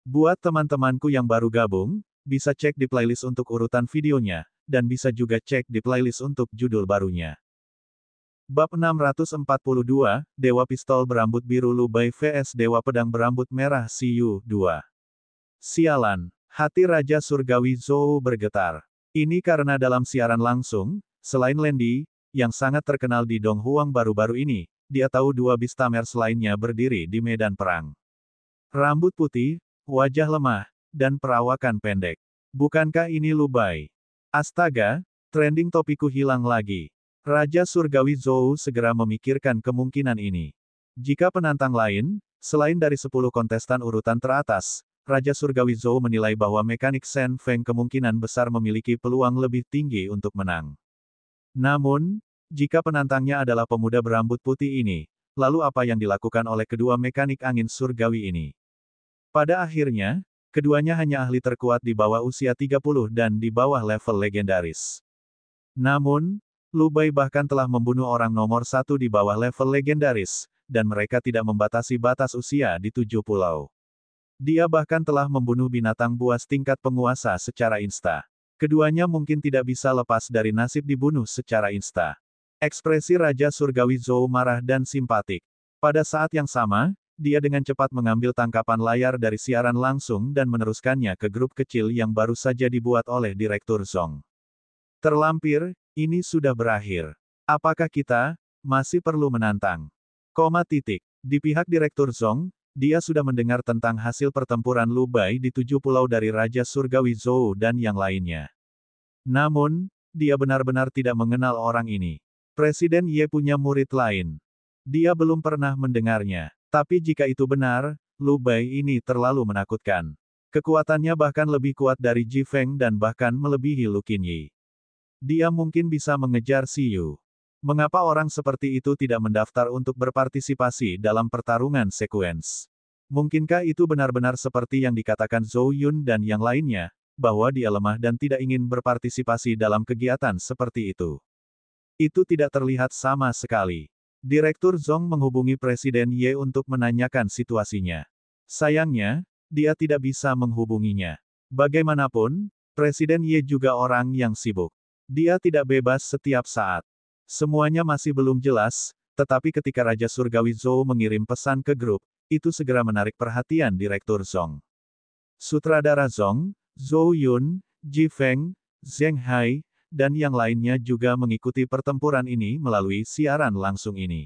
Buat teman-temanku yang baru gabung, bisa cek di playlist untuk urutan videonya, dan bisa juga cek di playlist untuk judul barunya. Bab 642, Dewa Pistol Berambut Biru Lu Bai vs Dewa Pedang Berambut Merah Siyu 2. Sialan, hati Raja Surgawi Zhou bergetar. Ini karena dalam siaran langsung, selain Lendi, yang sangat terkenal di Donghuang baru-baru ini, dia tahu dua Beastamers lainnya berdiri di medan perang. Rambut putih, wajah lemah, dan perawakan pendek. Bukankah ini Lu Bai? Astaga, trending topiku hilang lagi. Raja Surgawi Zhou segera memikirkan kemungkinan ini. Jika penantang lain, selain dari 10 kontestan urutan teratas, Raja Surgawi Zhou menilai bahwa mekanik Shen Feng kemungkinan besar memiliki peluang lebih tinggi untuk menang. Namun, jika penantangnya adalah pemuda berambut putih ini, lalu apa yang dilakukan oleh kedua mekanik angin surgawi ini? Pada akhirnya, keduanya hanya ahli terkuat di bawah usia 30 dan di bawah level legendaris. Namun, Lu Bai bahkan telah membunuh orang nomor 1 di bawah level legendaris, dan mereka tidak membatasi batas usia di 7 pulau. Dia bahkan telah membunuh binatang buas tingkat penguasa secara insta. Keduanya mungkin tidak bisa lepas dari nasib dibunuh secara insta. Ekspresi Raja Surgawi Zhou marah dan simpatik. Pada saat yang sama, dia dengan cepat mengambil tangkapan layar dari siaran langsung dan meneruskannya ke grup kecil yang baru saja dibuat oleh Direktur Zhong. Terlampir, ini sudah berakhir. Apakah kita masih perlu menantang? Di pihak Direktur Zhong, dia sudah mendengar tentang hasil pertempuran Lu Bai di 7 pulau dari Raja Surgawi Zhou dan yang lainnya. Namun, dia benar-benar tidak mengenal orang ini. Presiden Ye punya murid lain. Dia belum pernah mendengarnya. Tapi jika itu benar, Lu Bai ini terlalu menakutkan. Kekuatannya bahkan lebih kuat dari Ji Feng dan bahkan melebihi Lu Qinyi. Dia mungkin bisa mengejar Siyu. Mengapa orang seperti itu tidak mendaftar untuk berpartisipasi dalam pertarungan sekuens? Mungkinkah itu benar-benar seperti yang dikatakan Zhou Yun dan yang lainnya, bahwa dia lemah dan tidak ingin berpartisipasi dalam kegiatan seperti itu? Itu tidak terlihat sama sekali. Direktur Zhong menghubungi Presiden Ye untuk menanyakan situasinya. Sayangnya, dia tidak bisa menghubunginya. Bagaimanapun, Presiden Ye juga orang yang sibuk. Dia tidak bebas setiap saat. Semuanya masih belum jelas, tetapi ketika Raja Surgawi Zhou mengirim pesan ke grup, itu segera menarik perhatian Direktur Zhong. Sutradara Zhong, Zhou Yun, Ji Feng, Zheng Hai, dan yang lainnya juga mengikuti pertempuran ini melalui siaran langsung ini.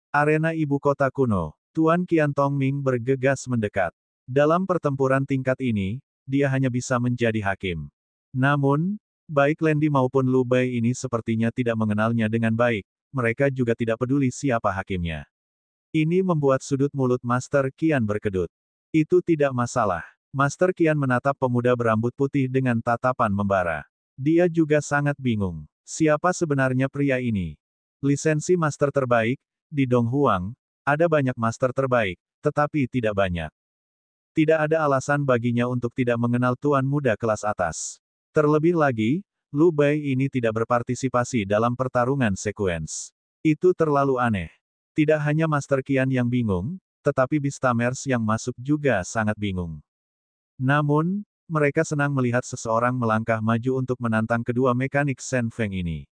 Arena ibu kota kuno. Tuan Qian Tongming bergegas mendekat. Dalam pertempuran tingkat ini, dia hanya bisa menjadi hakim. Namun, baik Lendi maupun Lu Bai ini sepertinya tidak mengenalnya dengan baik, mereka juga tidak peduli siapa hakimnya. Ini membuat sudut mulut Master Qian berkedut. Itu tidak masalah. Master Qian menatap pemuda berambut putih dengan tatapan membara. Dia juga sangat bingung. Siapa sebenarnya pria ini? Lisensi master terbaik, di Donghuang, ada banyak master terbaik, tetapi tidak banyak. Tidak ada alasan baginya untuk tidak mengenal tuan muda kelas atas. Terlebih lagi, Lu Bai ini tidak berpartisipasi dalam pertarungan sekuens. Itu terlalu aneh. Tidak hanya Master Qian yang bingung, tetapi Beastamers yang masuk juga sangat bingung. Namun, mereka senang melihat seseorang melangkah maju untuk menantang kedua mekanik Shen Feng ini.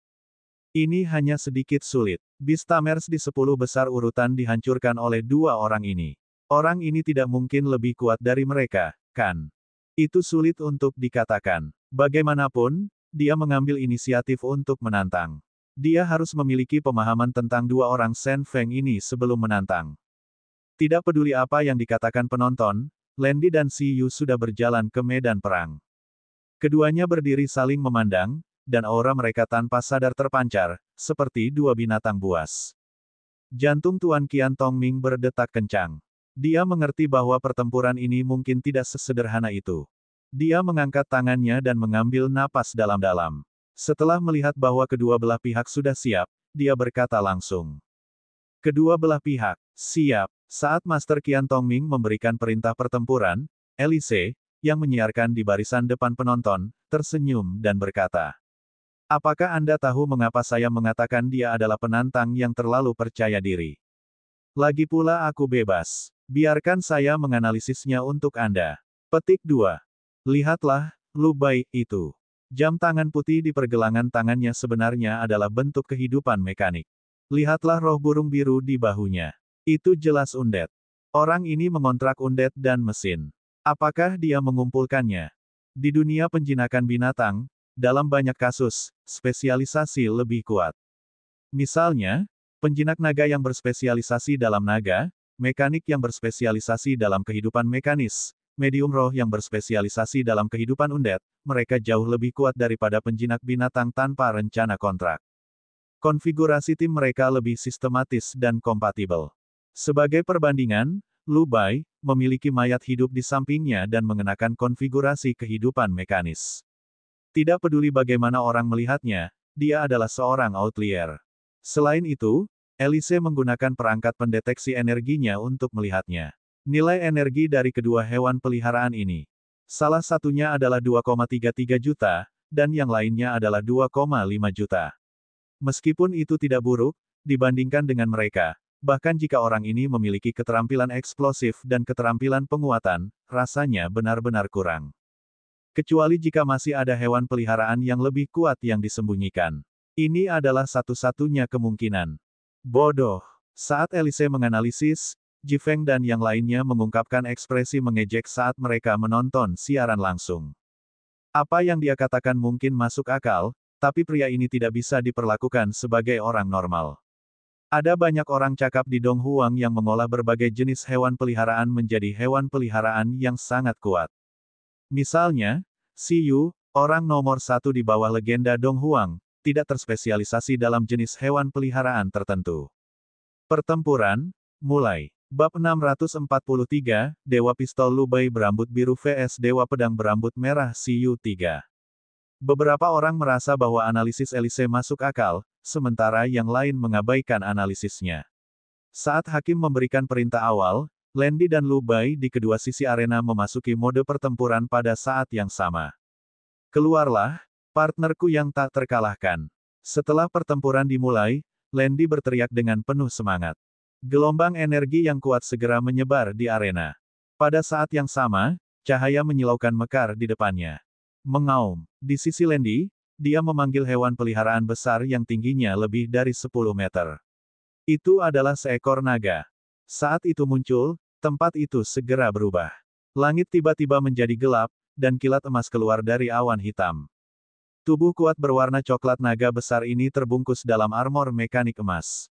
Ini hanya sedikit sulit. Beastamers di 10 besar urutan dihancurkan oleh dua orang ini. Orang ini tidak mungkin lebih kuat dari mereka, kan? Itu sulit untuk dikatakan. Bagaimanapun, dia mengambil inisiatif untuk menantang. Dia harus memiliki pemahaman tentang dua orang Shen Feng ini sebelum menantang. Tidak peduli apa yang dikatakan penonton, Lendi dan Siyu sudah berjalan ke medan perang. Keduanya berdiri saling memandang, dan aura mereka tanpa sadar terpancar, seperti dua binatang buas. Jantung Tuan Qian Tongming berdetak kencang. Dia mengerti bahwa pertempuran ini mungkin tidak sesederhana itu. Dia mengangkat tangannya dan mengambil napas dalam-dalam. Setelah melihat bahwa kedua belah pihak sudah siap, dia berkata langsung. Kedua belah pihak, siap. Saat Master Qian Tongming memberikan perintah pertempuran, Elise, yang menyiarkan di barisan depan penonton, tersenyum dan berkata. Apakah Anda tahu mengapa saya mengatakan dia adalah penantang yang terlalu percaya diri? Lagi pula aku bebas. Biarkan saya menganalisisnya untuk Anda. Petik 2. Lihatlah, Lu Bai itu. Jam tangan putih di pergelangan tangannya sebenarnya adalah bentuk kehidupan mekanik. Lihatlah roh burung biru di bahunya. Itu jelas undet. Orang ini mengontrak undet dan mesin. Apakah dia mengumpulkannya? Di dunia penjinakan binatang, dalam banyak kasus, spesialisasi lebih kuat. Misalnya, penjinak naga yang berspesialisasi dalam naga, mekanik yang berspesialisasi dalam kehidupan mekanis, medium roh yang berspesialisasi dalam kehidupan undet, mereka jauh lebih kuat daripada penjinak binatang tanpa rencana kontrak. Konfigurasi tim mereka lebih sistematis dan kompatibel. Sebagai perbandingan, Lu Bai memiliki mayat hidup di sampingnya dan mengenakan konfigurasi kehidupan mekanis. Tidak peduli bagaimana orang melihatnya, dia adalah seorang outlier. Selain itu, Elise menggunakan perangkat pendeteksi energinya untuk melihatnya. Nilai energi dari kedua hewan peliharaan ini. Salah satunya adalah 2,33 juta, dan yang lainnya adalah 2,5 juta. Meskipun itu tidak buruk, dibandingkan dengan mereka, bahkan jika orang ini memiliki keterampilan eksplosif dan keterampilan penguatan, rasanya benar-benar kurang. Kecuali jika masih ada hewan peliharaan yang lebih kuat yang disembunyikan. Ini adalah satu-satunya kemungkinan. Bodoh. Saat Elise menganalisis, Jifeng dan yang lainnya mengungkapkan ekspresi mengejek saat mereka menonton siaran langsung. Apa yang dia katakan mungkin masuk akal, tapi pria ini tidak bisa diperlakukan sebagai orang normal. Ada banyak orang cakap di Donghuang yang mengolah berbagai jenis hewan peliharaan menjadi hewan peliharaan yang sangat kuat. Misalnya, Si Yu, orang nomor satu di bawah legenda Donghuang, tidak terspesialisasi dalam jenis hewan peliharaan tertentu. Pertempuran, mulai. Bab 643, Dewa Pistol Lu Bai berambut biru vs Dewa Pedang berambut merah Si Yu 3. Beberapa orang merasa bahwa analisis Elise masuk akal, sementara yang lain mengabaikan analisisnya. Saat hakim memberikan perintah awal, Landy dan Lu Bai di kedua sisi arena memasuki mode pertempuran pada saat yang sama. Keluarlah, partnerku yang tak terkalahkan. Setelah pertempuran dimulai, Landy berteriak dengan penuh semangat. Gelombang energi yang kuat segera menyebar di arena. Pada saat yang sama, cahaya menyilaukan mekar di depannya. Mengaum. Di sisi Landy, dia memanggil hewan peliharaan besar yang tingginya lebih dari 10 meter. Itu adalah seekor naga. Saat itu muncul, tempat itu segera berubah. Langit tiba-tiba menjadi gelap, dan kilat emas keluar dari awan hitam. Tubuh kuat berwarna coklat naga besar ini terbungkus dalam armor mekanik emas.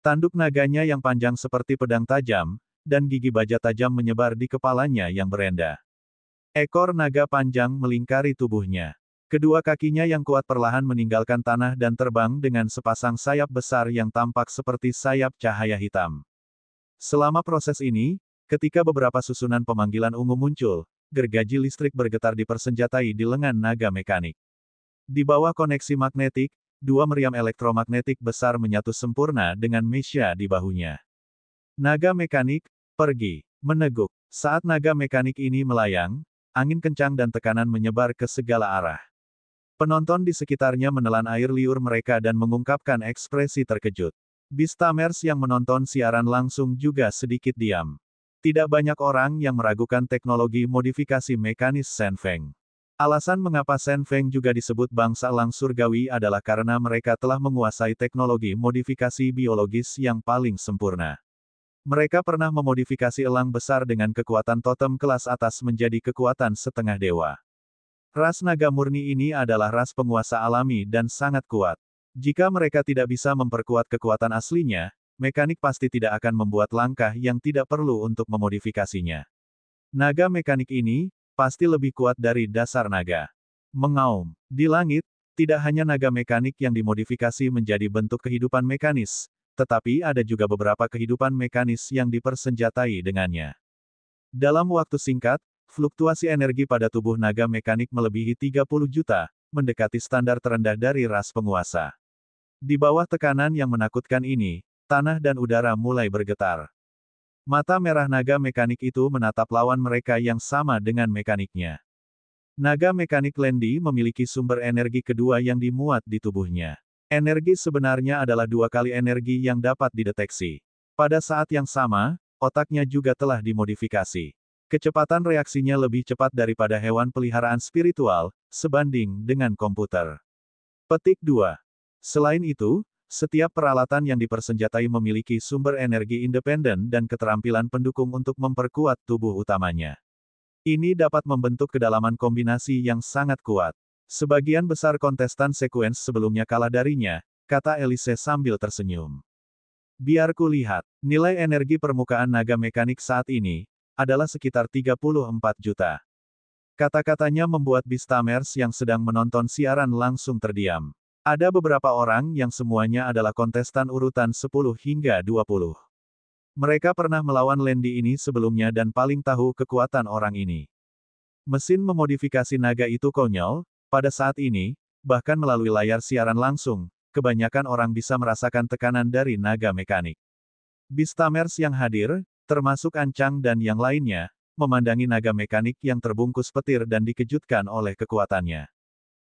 Tanduk naganya yang panjang seperti pedang tajam, dan gigi baja tajam menyebar di kepalanya yang berenda. Ekor naga panjang melingkari tubuhnya. Kedua kakinya yang kuat perlahan meninggalkan tanah dan terbang dengan sepasang sayap besar yang tampak seperti sayap cahaya hitam. Selama proses ini, ketika beberapa susunan pemanggilan ungu muncul, gergaji listrik bergetar dipersenjatai di lengan naga mekanik. Di bawah koneksi magnetik, dua meriam elektromagnetik besar menyatu sempurna dengan mesia di bahunya. Naga mekanik, pergi, meneguk. Saat naga mekanik ini melayang, angin kencang dan tekanan menyebar ke segala arah. Penonton di sekitarnya menelan air liur mereka dan mengungkapkan ekspresi terkejut. Beastamers yang menonton siaran langsung juga sedikit diam. Tidak banyak orang yang meragukan teknologi modifikasi mekanis Shen Feng. Alasan mengapa Shen Feng juga disebut bangsa elang surgawi adalah karena mereka telah menguasai teknologi modifikasi biologis yang paling sempurna. Mereka pernah memodifikasi elang besar dengan kekuatan totem kelas atas menjadi kekuatan setengah dewa. Ras naga murni ini adalah ras penguasa alami dan sangat kuat. Jika mereka tidak bisa memperkuat kekuatan aslinya, mekanik pasti tidak akan membuat langkah yang tidak perlu untuk memodifikasinya. Naga mekanik ini pasti lebih kuat dari dasar naga. Mengaum. Di langit, tidak hanya naga mekanik yang dimodifikasi menjadi bentuk kehidupan mekanis, tetapi ada juga beberapa kehidupan mekanis yang dipersenjatai dengannya. Dalam waktu singkat, fluktuasi energi pada tubuh naga mekanik melebihi 30 juta, mendekati standar terendah dari ras penguasa. Di bawah tekanan yang menakutkan ini, tanah dan udara mulai bergetar. Mata merah naga mekanik itu menatap lawan mereka yang sama dengan mekaniknya. Naga mekanik Landy memiliki sumber energi kedua yang dimuat di tubuhnya. Energi sebenarnya adalah 2 kali energi yang dapat dideteksi. Pada saat yang sama, otaknya juga telah dimodifikasi. Kecepatan reaksinya lebih cepat daripada hewan peliharaan spiritual, sebanding dengan komputer. Petik 2. Selain itu, setiap peralatan yang dipersenjatai memiliki sumber energi independen dan keterampilan pendukung untuk memperkuat tubuh utamanya. Ini dapat membentuk kedalaman kombinasi yang sangat kuat. Sebagian besar kontestan sekuens sebelumnya kalah darinya, kata Elise sambil tersenyum. Biar kulihat, nilai energi permukaan naga mekanik saat ini adalah sekitar 34 juta. Kata-katanya membuat Beastamers yang sedang menonton siaran langsung terdiam. Ada beberapa orang yang semuanya adalah kontestan urutan 10 hingga 20. Mereka pernah melawan Landy ini sebelumnya dan paling tahu kekuatan orang ini. Mesin memodifikasi naga itu konyol, pada saat ini, bahkan melalui layar siaran langsung, kebanyakan orang bisa merasakan tekanan dari naga mekanik. Beastamers yang hadir, termasuk Ancang dan yang lainnya, memandangi naga mekanik yang terbungkus petir dan dikejutkan oleh kekuatannya.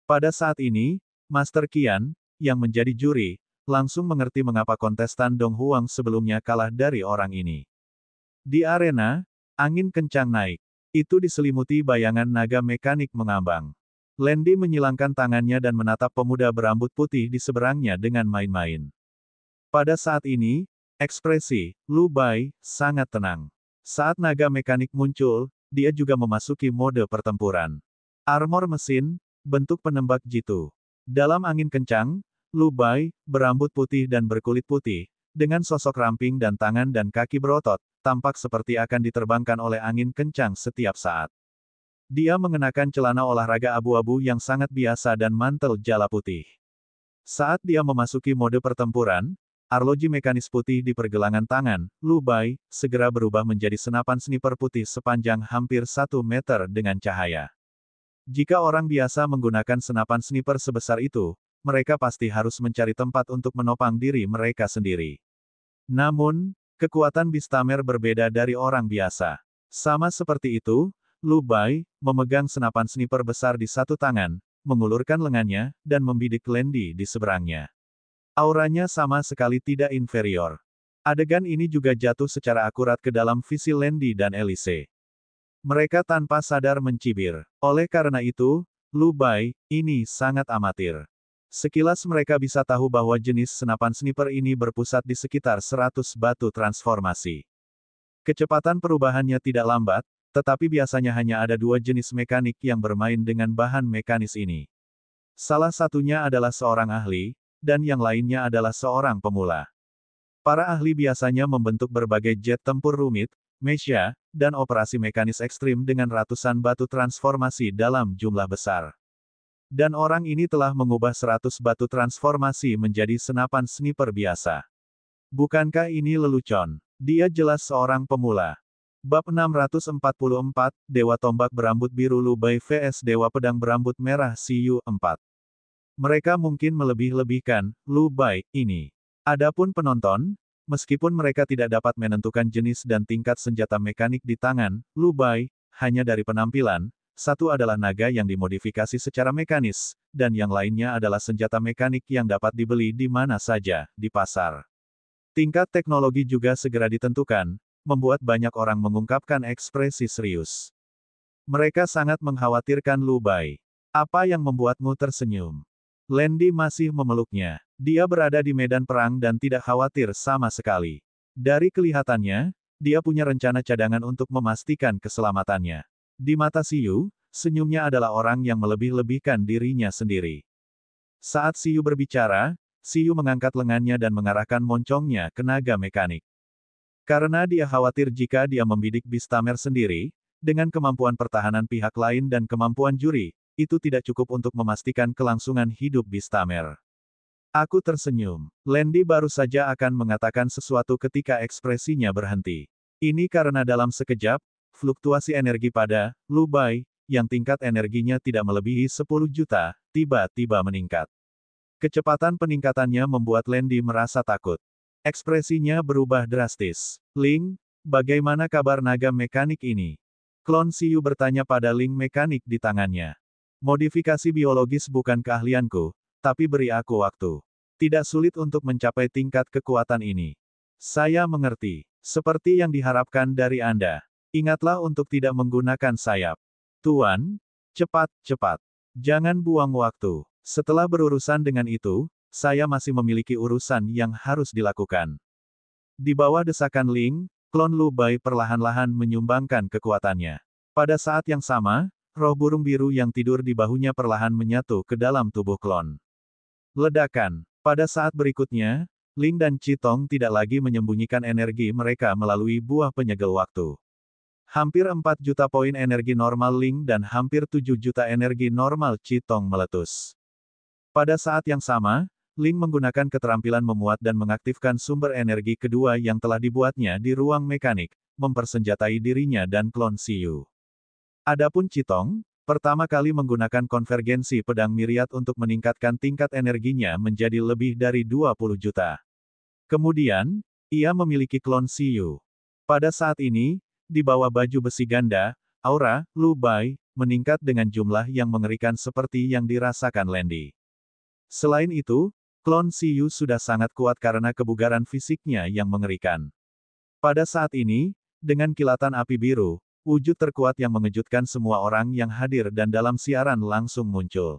Pada saat ini, Master Qian, yang menjadi juri, langsung mengerti mengapa kontestan Dong Huang sebelumnya kalah dari orang ini. Di arena, angin kencang naik. Itu diselimuti bayangan naga mekanik mengambang. Landy menyilangkan tangannya dan menatap pemuda berambut putih di seberangnya dengan main-main. Pada saat ini, ekspresi Lu Bai sangat tenang. Saat naga mekanik muncul, dia juga memasuki mode pertempuran. Armor mesin, bentuk penembak jitu. Dalam angin kencang, Lu Bai, berambut putih dan berkulit putih, dengan sosok ramping dan tangan dan kaki berotot, tampak seperti akan diterbangkan oleh angin kencang setiap saat. Dia mengenakan celana olahraga abu-abu yang sangat biasa dan mantel jala putih. Saat dia memasuki mode pertempuran, arloji mekanis putih di pergelangan tangan, Lu Bai, segera berubah menjadi senapan sniper putih sepanjang hampir 1 meter dengan cahaya. Jika orang biasa menggunakan senapan sniper sebesar itu, mereka pasti harus mencari tempat untuk menopang diri mereka sendiri. Namun, kekuatan Beastamer berbeda dari orang biasa. Sama seperti itu, Lu Bai, memegang senapan sniper besar di satu tangan, mengulurkan lengannya, dan membidik Landy di seberangnya. Auranya sama sekali tidak inferior. Adegan ini juga jatuh secara akurat ke dalam visi Landy dan Elise. Mereka tanpa sadar mencibir. Oleh karena itu, Lu Bai, ini sangat amatir. Sekilas mereka bisa tahu bahwa jenis senapan sniper ini berpusat di sekitar 100 batu transformasi. Kecepatan perubahannya tidak lambat, tetapi biasanya hanya ada 2 jenis mekanik yang bermain dengan bahan mekanis ini. Salah satunya adalah seorang ahli, dan yang lainnya adalah seorang pemula. Para ahli biasanya membentuk berbagai jet tempur rumit, mecha, dan operasi mekanis ekstrim dengan ratusan batu transformasi dalam jumlah besar. Dan orang ini telah mengubah 100 batu transformasi menjadi senapan sniper biasa. Bukankah ini lelucon? Dia jelas seorang pemula. Bab 644, Dewa Tombak Berambut Biru Lu Bai vs Dewa Pedang Berambut Merah Siyu 4. Mereka mungkin melebih-lebihkan Lu Bai ini. Adapun penonton, meskipun mereka tidak dapat menentukan jenis dan tingkat senjata mekanik di tangan Lu Bai, hanya dari penampilan, satu adalah naga yang dimodifikasi secara mekanis, dan yang lainnya adalah senjata mekanik yang dapat dibeli di mana saja, di pasar. Tingkat teknologi juga segera ditentukan, membuat banyak orang mengungkapkan ekspresi serius. Mereka sangat mengkhawatirkan Lu Bai. Apa yang membuatmu tersenyum? Landy masih memeluknya. Dia berada di medan perang dan tidak khawatir sama sekali. Dari kelihatannya, dia punya rencana cadangan untuk memastikan keselamatannya. Di mata Siyu, senyumnya adalah orang yang melebih-lebihkan dirinya sendiri. Saat Siyu berbicara, Siyu mengangkat lengannya dan mengarahkan moncongnya ke naga mekanik. Karena dia khawatir jika dia membidik Beastamer sendiri, dengan kemampuan pertahanan pihak lain dan kemampuan juri, itu tidak cukup untuk memastikan kelangsungan hidup Beastamer. Aku tersenyum. Landy baru saja akan mengatakan sesuatu ketika ekspresinya berhenti. Ini karena dalam sekejap, fluktuasi energi pada Lu Bai, yang tingkat energinya tidak melebihi 10 juta, tiba-tiba meningkat. Kecepatan peningkatannya membuat Landy merasa takut. Ekspresinya berubah drastis. Ling, bagaimana kabar naga mekanik ini? Klon Siyu bertanya pada Ling mekanik di tangannya. Modifikasi biologis bukan keahlianku, tapi beri aku waktu. Tidak sulit untuk mencapai tingkat kekuatan ini. Saya mengerti. Seperti yang diharapkan dari Anda. Ingatlah untuk tidak menggunakan sayap. Tuan, cepat, cepat. Jangan buang waktu. Setelah berurusan dengan itu, saya masih memiliki urusan yang harus dilakukan. Di bawah desakan Ling, klon Lu Bai perlahan-lahan menyumbangkan kekuatannya. Pada saat yang sama, roh burung biru yang tidur di bahunya perlahan menyatu ke dalam tubuh klon. Ledakan. Pada saat berikutnya, Ling dan Qitong tidak lagi menyembunyikan energi mereka melalui buah penyegel waktu. Hampir 4 juta poin energi normal Ling dan hampir 7 juta energi normal Qitong meletus. Pada saat yang sama, Ling menggunakan keterampilan memuat dan mengaktifkan sumber energi kedua yang telah dibuatnya di ruang mekanik, mempersenjatai dirinya dan klon Xiyu. Adapun Qitong, pertama kali menggunakan konvergensi pedang Myriad untuk meningkatkan tingkat energinya menjadi lebih dari 20 juta. Kemudian, ia memiliki klon Xiyu. Pada saat ini, di bawah baju besi ganda, aura Lu Bai meningkat dengan jumlah yang mengerikan seperti yang dirasakan Landy. Selain itu, klon Xiyu sudah sangat kuat karena kebugaran fisiknya yang mengerikan. Pada saat ini, dengan kilatan api biru, wujud terkuat yang mengejutkan semua orang yang hadir dan dalam siaran langsung muncul.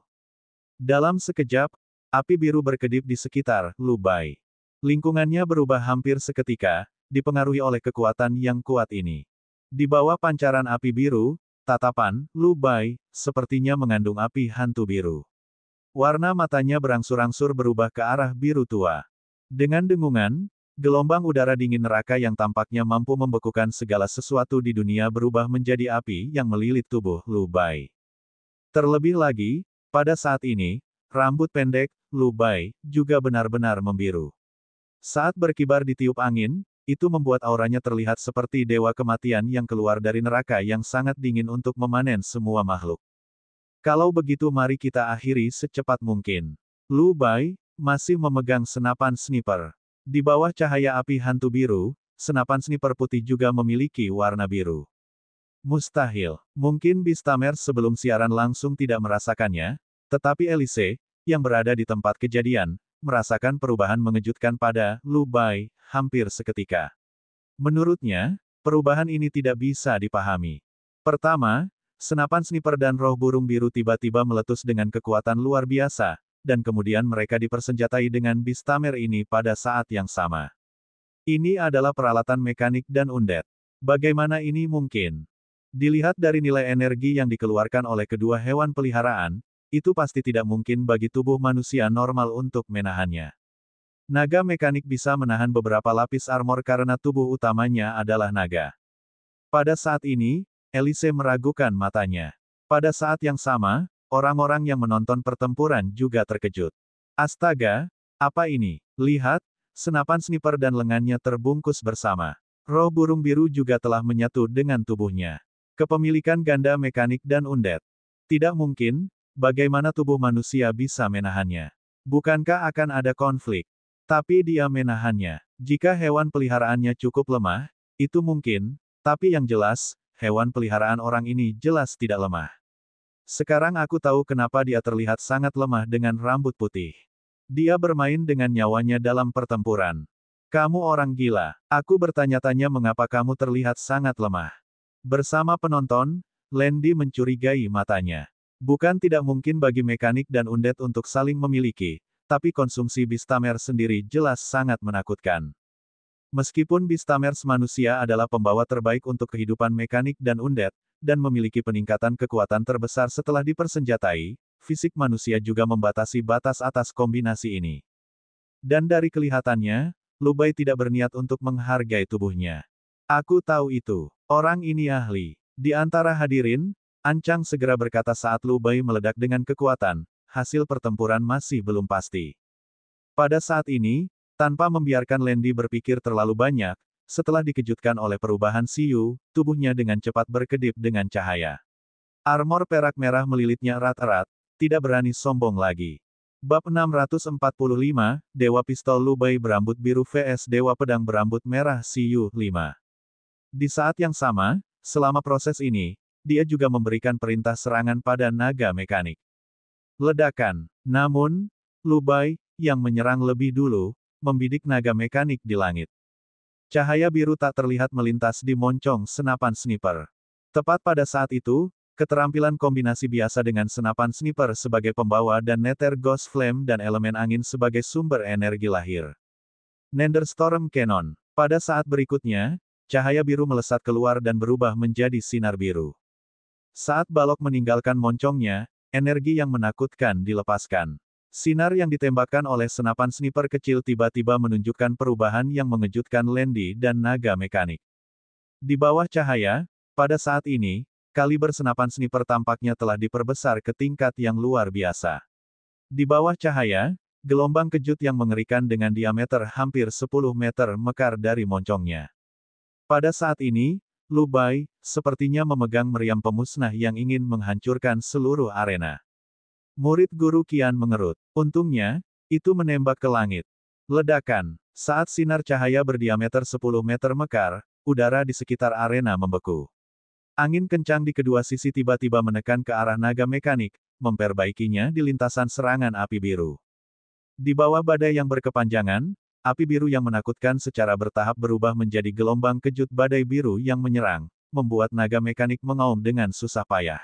Dalam sekejap, api biru berkedip di sekitar Lu Bai. Lingkungannya berubah hampir seketika, dipengaruhi oleh kekuatan yang kuat ini. Di bawah pancaran api biru, tatapan Lu Bai sepertinya mengandung api hantu biru. Warna matanya berangsur-angsur berubah ke arah biru tua. Dengan dengungan, gelombang udara dingin neraka yang tampaknya mampu membekukan segala sesuatu di dunia berubah menjadi api yang melilit tubuh Lu Bai. Terlebih lagi, pada saat ini, rambut pendek Lu Bai juga benar-benar membiru. Saat berkibar di tiup angin, itu membuat auranya terlihat seperti dewa kematian yang keluar dari neraka yang sangat dingin untuk memanen semua makhluk. Kalau begitu mari kita akhiri secepat mungkin. Lu Bai masih memegang senapan sniper. Di bawah cahaya api hantu biru, senapan sniper putih juga memiliki warna biru. Mustahil. Mungkin Bistamer sebelum siaran langsung tidak merasakannya, tetapi Elise, yang berada di tempat kejadian, merasakan perubahan mengejutkan pada Lu Bai hampir seketika. Menurutnya, perubahan ini tidak bisa dipahami. Pertama, senapan sniper dan roh burung biru tiba-tiba meletus dengan kekuatan luar biasa, dan kemudian mereka dipersenjatai dengan Bistamer ini pada saat yang sama. Ini adalah peralatan mekanik dan undead. Bagaimana ini mungkin? Dilihat dari nilai energi yang dikeluarkan oleh kedua hewan peliharaan, itu pasti tidak mungkin bagi tubuh manusia normal untuk menahannya. Naga mekanik bisa menahan beberapa lapis armor karena tubuh utamanya adalah naga. Pada saat ini, Elise meragukan matanya. Pada saat yang sama, orang-orang yang menonton pertempuran juga terkejut. Astaga, apa ini? Lihat, senapan sniper dan lengannya terbungkus bersama. Roh burung biru juga telah menyatu dengan tubuhnya. Kepemilikan ganda mekanik dan undead. Tidak mungkin, bagaimana tubuh manusia bisa menahannya? Bukankah akan ada konflik? Tapi dia menahannya. Jika hewan peliharaannya cukup lemah, itu mungkin, tapi yang jelas, hewan peliharaan orang ini jelas tidak lemah. Sekarang aku tahu kenapa dia terlihat sangat lemah dengan rambut putih. Dia bermain dengan nyawanya dalam pertempuran. Kamu orang gila. Aku bertanya-tanya mengapa kamu terlihat sangat lemah. Bersama penonton, Landy mencurigai matanya. Bukan tidak mungkin bagi mekanik dan undead untuk saling memiliki, tapi konsumsi Bistamer sendiri jelas sangat menakutkan. Meskipun Bistamers manusia adalah pembawa terbaik untuk kehidupan mekanik dan undead, dan memiliki peningkatan kekuatan terbesar setelah dipersenjatai, fisik manusia juga membatasi batas atas kombinasi ini. Dan dari kelihatannya, Lu Bai tidak berniat untuk menghargai tubuhnya. Aku tahu itu. Orang ini ahli. Di antara hadirin, Ancang segera berkata saat Lu Bai meledak dengan kekuatan, hasil pertempuran masih belum pasti. Pada saat ini, tanpa membiarkan Landy berpikir terlalu banyak, setelah dikejutkan oleh perubahan Xiyu, tubuhnya dengan cepat berkedip dengan cahaya. Armor perak merah melilitnya erat-erat, tidak berani sombong lagi. Bab 645, Dewa Pistol Lu Bai berambut biru vs Dewa Pedang berambut merah Xiyu 5. Di saat yang sama, selama proses ini, dia juga memberikan perintah serangan pada naga mekanik. Ledakan. Namun, Lu Bai, yang menyerang lebih dulu, membidik naga mekanik di langit. Cahaya biru tak terlihat melintas di moncong senapan sniper. Tepat pada saat itu, keterampilan kombinasi biasa dengan senapan sniper sebagai pembawa dan Nether Ghost Flame dan elemen angin sebagai sumber energi lahir. Thunderstorm Cannon. Pada saat berikutnya, cahaya biru melesat keluar dan berubah menjadi sinar biru. Saat balok meninggalkan moncongnya, energi yang menakutkan dilepaskan. Sinar yang ditembakkan oleh senapan sniper kecil tiba-tiba menunjukkan perubahan yang mengejutkan Landy dan naga mekanik. Di bawah cahaya, pada saat ini, kaliber senapan sniper tampaknya telah diperbesar ke tingkat yang luar biasa. Di bawah cahaya, gelombang kejut yang mengerikan dengan diameter hampir 10 meter mekar dari moncongnya. Pada saat ini, Lu Bai sepertinya memegang meriam pemusnah yang ingin menghancurkan seluruh arena. Murid guru Qian mengerut. Untungnya, itu menembak ke langit. Ledakan. Saat sinar cahaya berdiameter 10 meter mekar, udara di sekitar arena membeku. Angin kencang di kedua sisi tiba-tiba menekan ke arah naga mekanik, memperbaikinya di lintasan serangan api biru. Di bawah badai yang berkepanjangan, api biru yang menakutkan secara bertahap berubah menjadi gelombang kejut badai biru yang menyerang, membuat naga mekanik mengaum dengan susah payah.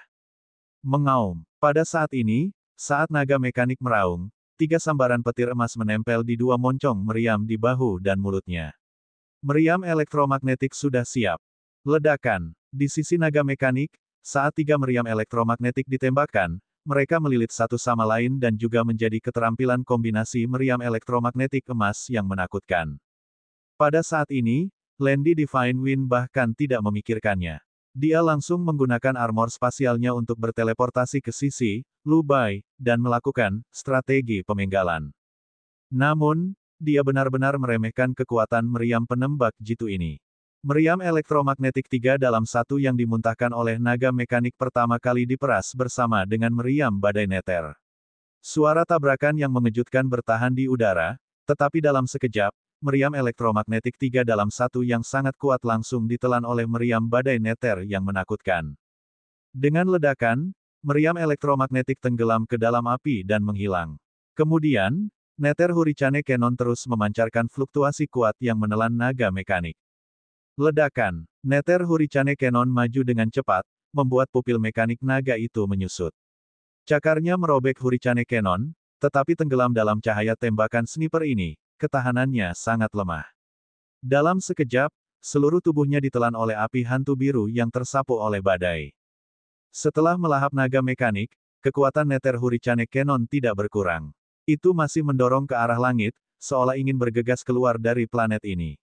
Mengaum. Pada saat ini, saat naga mekanik meraung, 3 sambaran petir emas menempel di 2 moncong meriam di bahu dan mulutnya. Meriam elektromagnetik sudah siap. Ledakan. Di sisi naga mekanik, saat 3 meriam elektromagnetik ditembakkan, mereka melilit satu sama lain dan juga menjadi keterampilan kombinasi meriam elektromagnetik emas yang menakutkan. Pada saat ini, Landy Divine Wind bahkan tidak memikirkannya. Dia langsung menggunakan armor spasialnya untuk berteleportasi ke sisi Lu Bai, dan melakukan strategi pemenggalan. Namun, dia benar-benar meremehkan kekuatan meriam penembak jitu ini. Meriam elektromagnetik 3 dalam 1 yang dimuntahkan oleh naga mekanik pertama kali diperas bersama dengan meriam badai Nether. Suara tabrakan yang mengejutkan bertahan di udara, tetapi dalam sekejap, meriam elektromagnetik 3 dalam 1 yang sangat kuat langsung ditelan oleh meriam badai Nether yang menakutkan. Dengan ledakan, meriam elektromagnetik tenggelam ke dalam api dan menghilang. Kemudian, Nether Hurricane Cannon terus memancarkan fluktuasi kuat yang menelan naga mekanik. Ledakan. Nether Hurricane Cannon maju dengan cepat, membuat pupil mekanik naga itu menyusut. Cakarnya merobek Hurricane Cannon, tetapi tenggelam dalam cahaya tembakan sniper ini. Ketahanannya sangat lemah. Dalam sekejap, seluruh tubuhnya ditelan oleh api hantu biru yang tersapu oleh badai. Setelah melahap naga mekanik, kekuatan Nether Hurricane Cannon tidak berkurang. Itu masih mendorong ke arah langit, seolah ingin bergegas keluar dari planet ini.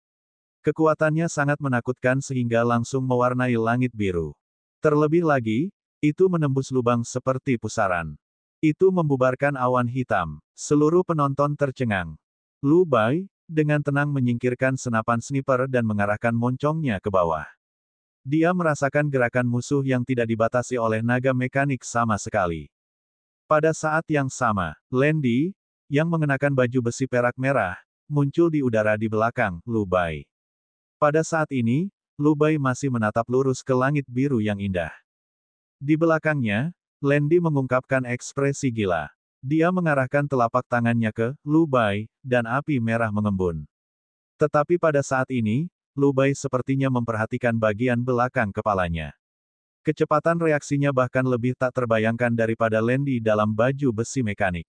Kekuatannya sangat menakutkan sehingga langsung mewarnai langit biru. Terlebih lagi, itu menembus lubang seperti pusaran. Itu membubarkan awan hitam. Seluruh penonton tercengang. Lu Bai, dengan tenang menyingkirkan senapan sniper dan mengarahkan moncongnya ke bawah. Dia merasakan gerakan musuh yang tidak dibatasi oleh naga mekanik sama sekali. Pada saat yang sama, Landy, yang mengenakan baju besi perak merah, muncul di udara di belakang Lu Bai. Pada saat ini, Lu Bai masih menatap lurus ke langit biru yang indah. Di belakangnya, Landy mengungkapkan ekspresi gila. Dia mengarahkan telapak tangannya ke Lu Bai, dan api merah mengembun. Tetapi pada saat ini, Lu Bai sepertinya memperhatikan bagian belakang kepalanya. Kecepatan reaksinya bahkan lebih tak terbayangkan daripada Landy dalam baju besi mekanik.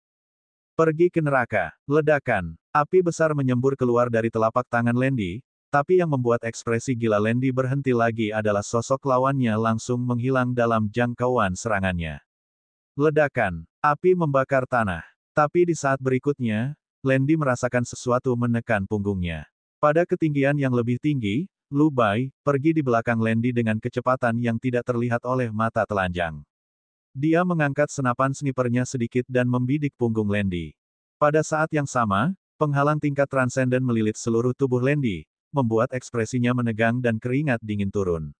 Pergi ke neraka. Ledakan. Api besar menyembur keluar dari telapak tangan Landy, tapi yang membuat ekspresi gila Landy berhenti lagi adalah sosok lawannya langsung menghilang dalam jangkauan serangannya. Ledakan. Api membakar tanah. Tapi di saat berikutnya, Landy merasakan sesuatu menekan punggungnya. Pada ketinggian yang lebih tinggi, Lu Bai pergi di belakang Landy dengan kecepatan yang tidak terlihat oleh mata telanjang. Dia mengangkat senapan snipernya sedikit dan membidik punggung Landy. Pada saat yang sama, penghalang tingkat transenden melilit seluruh tubuh Landy, membuat ekspresinya menegang dan keringat dingin turun.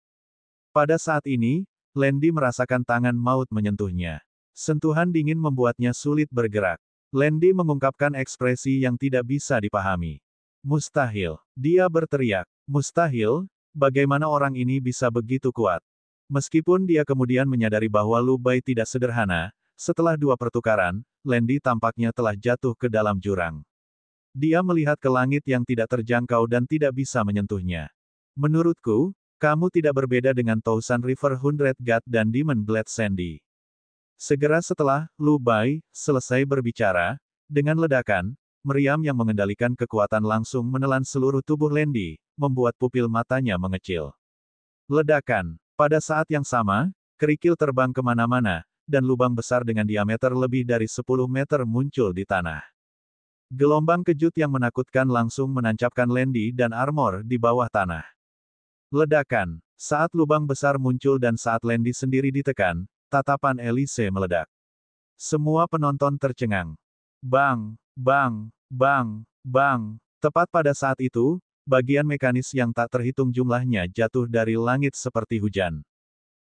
Pada saat ini, Landy merasakan tangan maut menyentuhnya. Sentuhan dingin membuatnya sulit bergerak. Landy mengungkapkan ekspresi yang tidak bisa dipahami. Mustahil. Dia berteriak. Mustahil? Bagaimana orang ini bisa begitu kuat? Meskipun dia kemudian menyadari bahwa Lu Bai tidak sederhana, setelah 2 pertukaran, Landy tampaknya telah jatuh ke dalam jurang. Dia melihat ke langit yang tidak terjangkau dan tidak bisa menyentuhnya. Menurutku, kamu tidak berbeda dengan Thousand River Hundred God dan Demon Blade Sandy. Segera setelah Lu Bai selesai berbicara, dengan ledakan, meriam yang mengendalikan kekuatan langsung menelan seluruh tubuh Landy, membuat pupil matanya mengecil. Ledakan. Pada saat yang sama, kerikil terbang kemana-mana, dan lubang besar dengan diameter lebih dari 10 meter muncul di tanah. Gelombang kejut yang menakutkan langsung menancapkan Landy dan armor di bawah tanah. Ledakan. Saat lubang besar muncul dan saat Landy sendiri ditekan, tatapan Elise meledak. Semua penonton tercengang. Bang, bang, bang, bang. Tepat pada saat itu, bagian mekanis yang tak terhitung jumlahnya jatuh dari langit seperti hujan.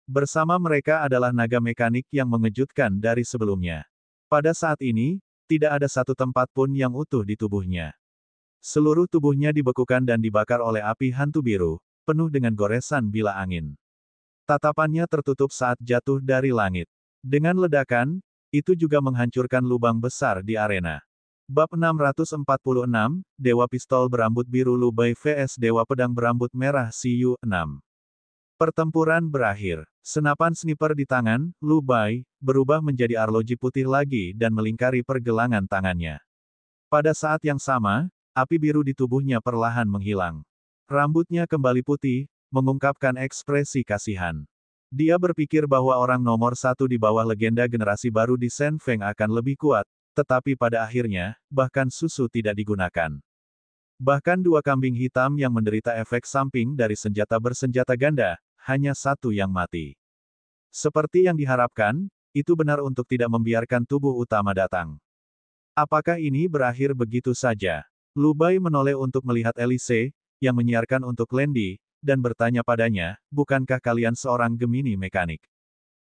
Bersama mereka adalah naga mekanik yang mengejutkan dari sebelumnya. Pada saat ini, tidak ada satu tempat pun yang utuh di tubuhnya. Seluruh tubuhnya dibekukan dan dibakar oleh api hantu biru, penuh dengan goresan bila angin. Tatapannya tertutup saat jatuh dari langit. Dengan ledakan, itu juga menghancurkan lubang besar di arena. Bab 646, Dewa Pistol Berambut Biru Lu Bai vs Dewa Pedang Berambut Merah Siyu 6. Pertempuran berakhir. Senapan sniper di tangan, Lu Bai, berubah menjadi arloji putih lagi dan melingkari pergelangan tangannya. Pada saat yang sama, api biru di tubuhnya perlahan menghilang. Rambutnya kembali putih, mengungkapkan ekspresi kasihan. Dia berpikir bahwa orang nomor satu di bawah legenda generasi baru di Shen Feng akan lebih kuat, tetapi pada akhirnya, bahkan susu tidak digunakan. Bahkan dua kambing hitam yang menderita efek samping dari senjata bersenjata ganda, hanya satu yang mati. Seperti yang diharapkan, itu benar untuk tidak membiarkan tubuh utama datang. Apakah ini berakhir begitu saja? Lu Bai menoleh untuk melihat Elise, yang menyiarkan untuk Landy, dan bertanya padanya, bukankah kalian seorang Gemini mekanik?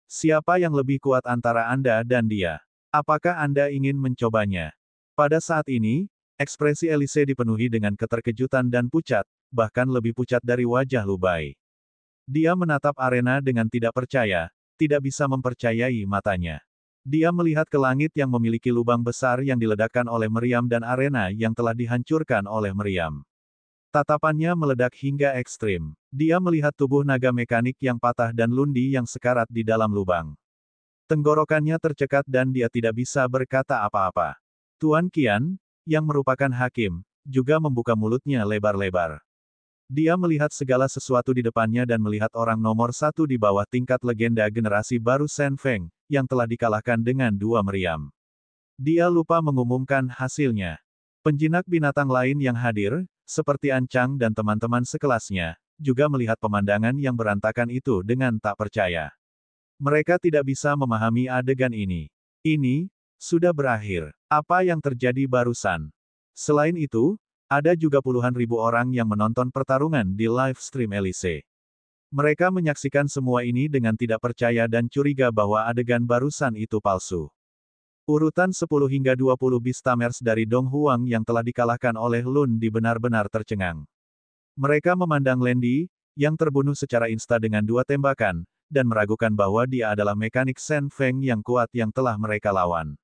Siapa yang lebih kuat antara Anda dan dia? Apakah Anda ingin mencobanya? Pada saat ini, ekspresi Elise dipenuhi dengan keterkejutan dan pucat, bahkan lebih pucat dari wajah Lu Bai. Dia menatap arena dengan tidak percaya, tidak bisa mempercayai matanya. Dia melihat ke langit yang memiliki lubang besar yang diledakkan oleh meriam dan arena yang telah dihancurkan oleh meriam. Tatapannya meledak hingga ekstrim. Dia melihat tubuh naga mekanik yang patah dan Lundi yang sekarat di dalam lubang. Tenggorokannya tercekat dan dia tidak bisa berkata apa-apa. Tuan Qian, yang merupakan hakim, juga membuka mulutnya lebar-lebar. Dia melihat segala sesuatu di depannya dan melihat orang nomor satu di bawah tingkat legenda generasi baru Shen Feng, yang telah dikalahkan dengan dua meriam. Dia lupa mengumumkan hasilnya. Penjinak binatang lain yang hadir, seperti Ancang dan teman-teman sekelasnya, juga melihat pemandangan yang berantakan itu dengan tak percaya. Mereka tidak bisa memahami adegan ini. Ini sudah berakhir. Apa yang terjadi barusan? Selain itu, ada juga puluhan ribu orang yang menonton pertarungan di live stream Elise. Mereka menyaksikan semua ini dengan tidak percaya dan curiga bahwa adegan barusan itu palsu. Urutan 10 hingga 20 Beastamers dari Dong Huang yang telah dikalahkan oleh Lun Di benar-benar tercengang. Mereka memandang Landy, yang terbunuh secara insta dengan dua tembakan, dan meragukan bahwa dia adalah mekanik Shen Feng yang kuat yang telah mereka lawan.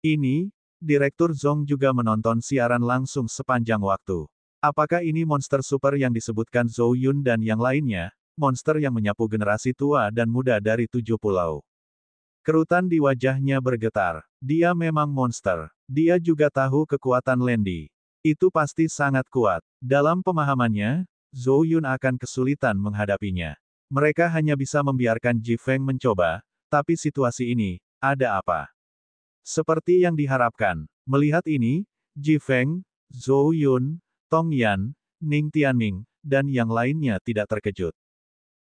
Ini, Direktur Zhong juga menonton siaran langsung sepanjang waktu. Apakah ini monster super yang disebutkan Zhou Yun dan yang lainnya, monster yang menyapu generasi tua dan muda dari 7 pulau? Kerutan di wajahnya bergetar. Dia memang monster. Dia juga tahu kekuatan Landy. Itu pasti sangat kuat. Dalam pemahamannya, Zhou Yun akan kesulitan menghadapinya. Mereka hanya bisa membiarkan Ji Feng mencoba, tapi situasi ini, ada apa? Seperti yang diharapkan. Melihat ini, Ji Feng, Zhou Yun, Tong Yan, Ning Tianming, dan yang lainnya tidak terkejut.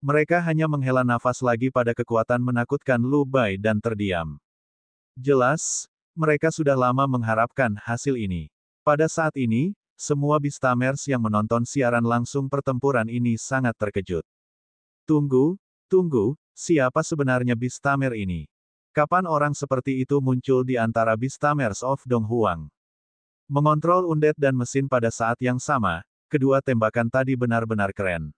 Mereka hanya menghela nafas lagi pada kekuatan menakutkan Lu Bai dan terdiam. Jelas, mereka sudah lama mengharapkan hasil ini. Pada saat ini, semua Beastamers yang menonton siaran langsung pertempuran ini sangat terkejut. Tunggu, siapa sebenarnya Beastamer ini? Kapan orang seperti itu muncul di antara Beastamers of Dong Huang? Mengontrol undead dan mesin pada saat yang sama, kedua tembakan tadi benar-benar keren.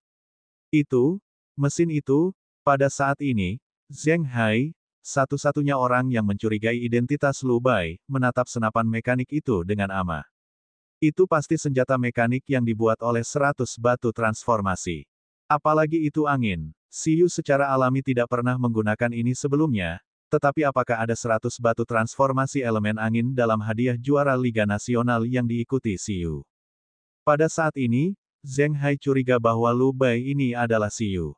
Mesin itu, pada saat ini, Zheng Hai, satu-satunya orang yang mencurigai identitas Lu Bai, menatap senapan mekanik itu dengan ama. Itu pasti senjata mekanik yang dibuat oleh 100 batu transformasi. Apalagi itu angin. Siyu secara alami tidak pernah menggunakan ini sebelumnya, tetapi apakah ada 100 batu transformasi elemen angin dalam hadiah juara Liga Nasional yang diikuti Siyu? Pada saat ini, Zheng Hai curiga bahwa Lu Bai ini adalah Siyu.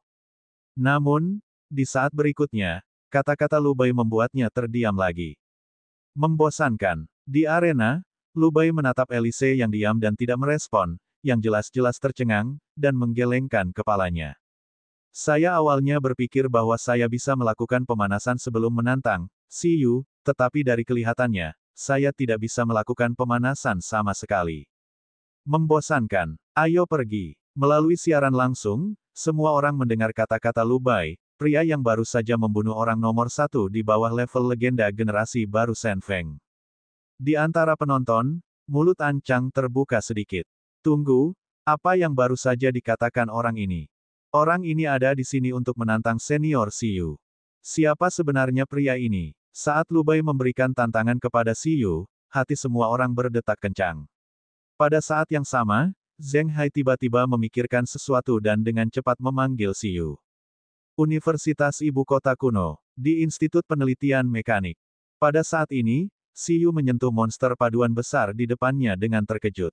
Namun, di saat berikutnya, kata-kata Lu Bai membuatnya terdiam lagi. Membosankan. Di arena, Lu Bai menatap Elise yang diam dan tidak merespon, yang jelas-jelas tercengang, dan menggelengkan kepalanya. Saya awalnya berpikir bahwa saya bisa melakukan pemanasan sebelum menantang Siyu, tetapi dari kelihatannya, saya tidak bisa melakukan pemanasan sama sekali. Membosankan. Ayo pergi. Melalui siaran langsung, semua orang mendengar kata-kata Lu Bai, pria yang baru saja membunuh orang nomor 1 di bawah level legenda generasi baru Shen Feng. Di antara penonton, mulut Ancang terbuka sedikit. Tunggu, apa yang baru saja dikatakan orang ini? Orang ini ada di sini untuk menantang senior Siyu. Siapa sebenarnya pria ini? Saat Lu Bai memberikan tantangan kepada Siyu, hati semua orang berdetak kencang. Pada saat yang sama, Zheng Hai tiba-tiba memikirkan sesuatu dan dengan cepat memanggil Siyu. Universitas Ibu Kota Kuno, di Institut Penelitian Mekanik. Pada saat ini, Siyu menyentuh monster paduan besar di depannya dengan terkejut.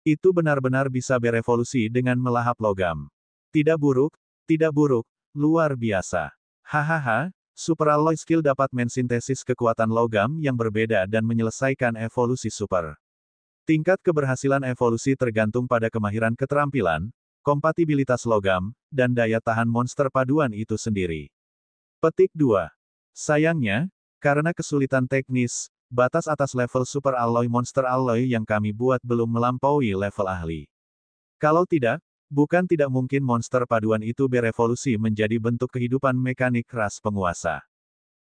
Itu benar-benar bisa berevolusi dengan melahap logam. Tidak buruk, luar biasa. Hahaha, super alloy skill dapat mensintesis kekuatan logam yang berbeda dan menyelesaikan evolusi super. Tingkat keberhasilan evolusi tergantung pada kemahiran keterampilan, kompatibilitas logam, dan daya tahan monster paduan itu sendiri. Petik 2. Sayangnya, karena kesulitan teknis, batas atas level super alloy monster alloy yang kami buat belum melampaui level ahli. Kalau tidak, bukan tidak mungkin monster paduan itu berevolusi menjadi bentuk kehidupan mekanik ras penguasa.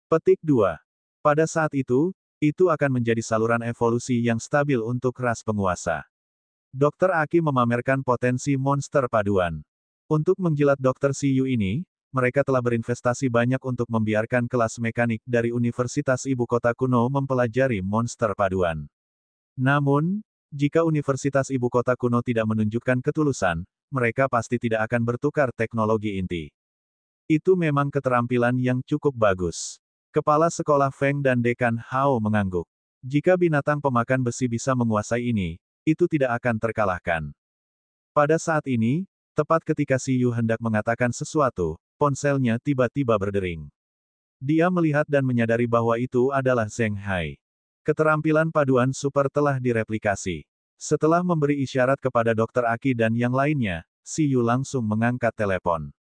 Petik 2. Pada saat itu akan menjadi saluran evolusi yang stabil untuk ras penguasa. Dr. Aki memamerkan potensi monster paduan. Untuk menjilat Dr. Siyu ini, mereka telah berinvestasi banyak untuk membiarkan kelas mekanik dari Universitas Ibu Kota Kuno mempelajari monster paduan. Namun, jika Universitas Ibu Kota Kuno tidak menunjukkan ketulusan, mereka pasti tidak akan bertukar teknologi inti. Itu memang keterampilan yang cukup bagus. Kepala sekolah Feng dan Dekan Hao mengangguk. Jika binatang pemakan besi bisa menguasai ini, itu tidak akan terkalahkan. Pada saat ini, tepat ketika Siyu hendak mengatakan sesuatu, ponselnya tiba-tiba berdering. Dia melihat dan menyadari bahwa itu adalah Zheng Hai. Keterampilan paduan super telah direplikasi. Setelah memberi isyarat kepada Dr. Aki dan yang lainnya, Siyu langsung mengangkat telepon.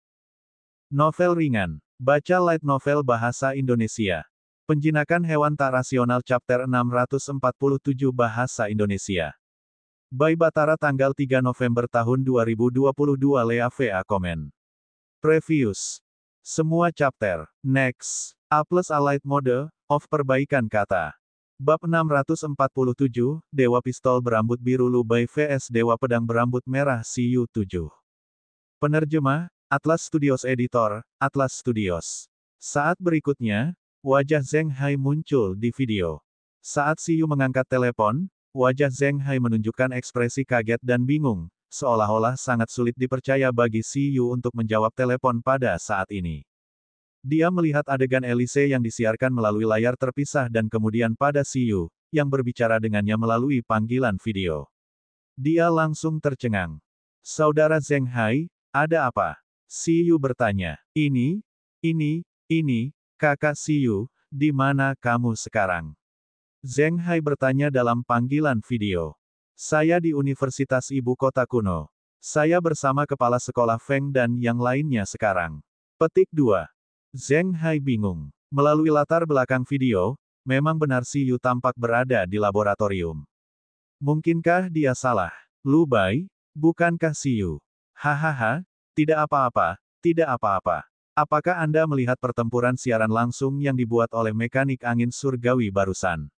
Novel ringan. Baca light novel bahasa Indonesia. Penjinakan hewan tak rasional chapter 647 bahasa Indonesia. By Batara tanggal 3 November tahun 2022 Lea VA komen. Previous. Semua chapter. Next. A plus Allied Mode, of perbaikan kata. Bab 647, Dewa Pistol Berambut Biru Lu Bai vs Dewa Pedang Berambut Merah Siyu 7. Penerjemah, Atlas Studios Editor, Atlas Studios. Saat berikutnya, wajah Zheng Hai muncul di video. Saat Siyu mengangkat telepon, wajah Zheng Hai menunjukkan ekspresi kaget dan bingung, seolah-olah sangat sulit dipercaya bagi Siyu untuk menjawab telepon pada saat ini. Dia melihat adegan Elise yang disiarkan melalui layar terpisah dan kemudian pada Siyu, yang berbicara dengannya melalui panggilan video. Dia langsung tercengang. Saudara Zheng Hai, ada apa? Siyu bertanya. Ini, kakak Siyu, di mana kamu sekarang? Zheng Hai bertanya dalam panggilan video. Saya di Universitas Ibu Kota Kuno. Saya bersama kepala sekolah Feng dan yang lainnya sekarang. Petik 2. Zheng Hai bingung. Melalui latar belakang video, memang benar Siyu tampak berada di laboratorium. Mungkinkah dia salah? Lu Bai, bukankah Siyu? Hahaha, tidak apa-apa, tidak apa-apa. Apakah Anda melihat pertempuran siaran langsung yang dibuat oleh mekanik angin surgawi barusan?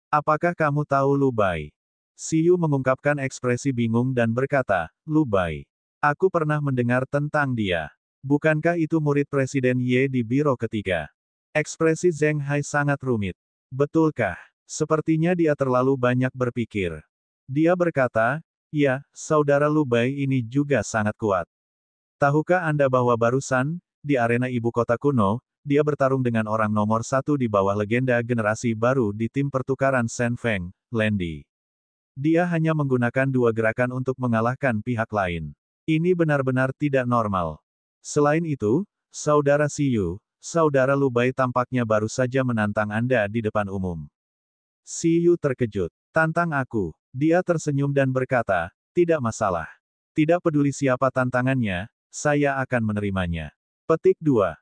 Apakah kamu tahu Lu Bai? Siyu mengungkapkan ekspresi bingung dan berkata, Lu Bai. Aku pernah mendengar tentang dia. Bukankah itu murid Presiden Ye di Biro Ketiga? Ekspresi Zheng Hai sangat rumit. Betulkah? Sepertinya dia terlalu banyak berpikir. Dia berkata, ya, saudara Lu Bai ini juga sangat kuat. Tahukah Anda bahwa barusan, di arena ibu kota kuno, dia bertarung dengan orang nomor satu di bawah legenda generasi baru di tim pertukaran Shen Feng, Landy. Dia hanya menggunakan 2 gerakan untuk mengalahkan pihak lain. Ini benar-benar tidak normal. Selain itu, saudara Siyu, saudara Lu Bai tampaknya baru saja menantang Anda di depan umum. Siyu terkejut. Tantang aku. Dia tersenyum dan berkata, tidak masalah. Tidak peduli siapa tantangannya, saya akan menerimanya. Petik 2.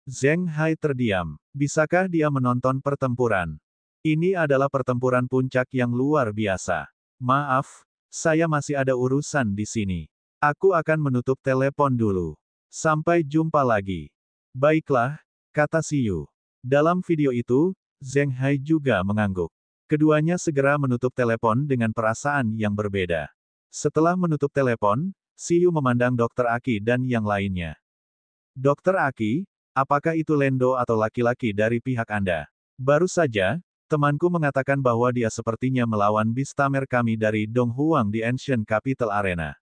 Zheng Hai terdiam. Bisakah dia menonton pertempuran? Ini adalah pertempuran puncak yang luar biasa. Maaf, saya masih ada urusan di sini. Aku akan menutup telepon dulu. Sampai jumpa lagi. Baiklah, kata Siyu. Dalam video itu, Zheng Hai juga mengangguk. Keduanya segera menutup telepon dengan perasaan yang berbeda. Setelah menutup telepon, Siyu memandang Dr. Aki dan yang lainnya. Dr. Aki, apakah itu Lendo atau laki-laki dari pihak Anda? Baru saja, temanku mengatakan bahwa dia sepertinya melawan Bistamer kami dari Donghuang di Ancient Capital Arena.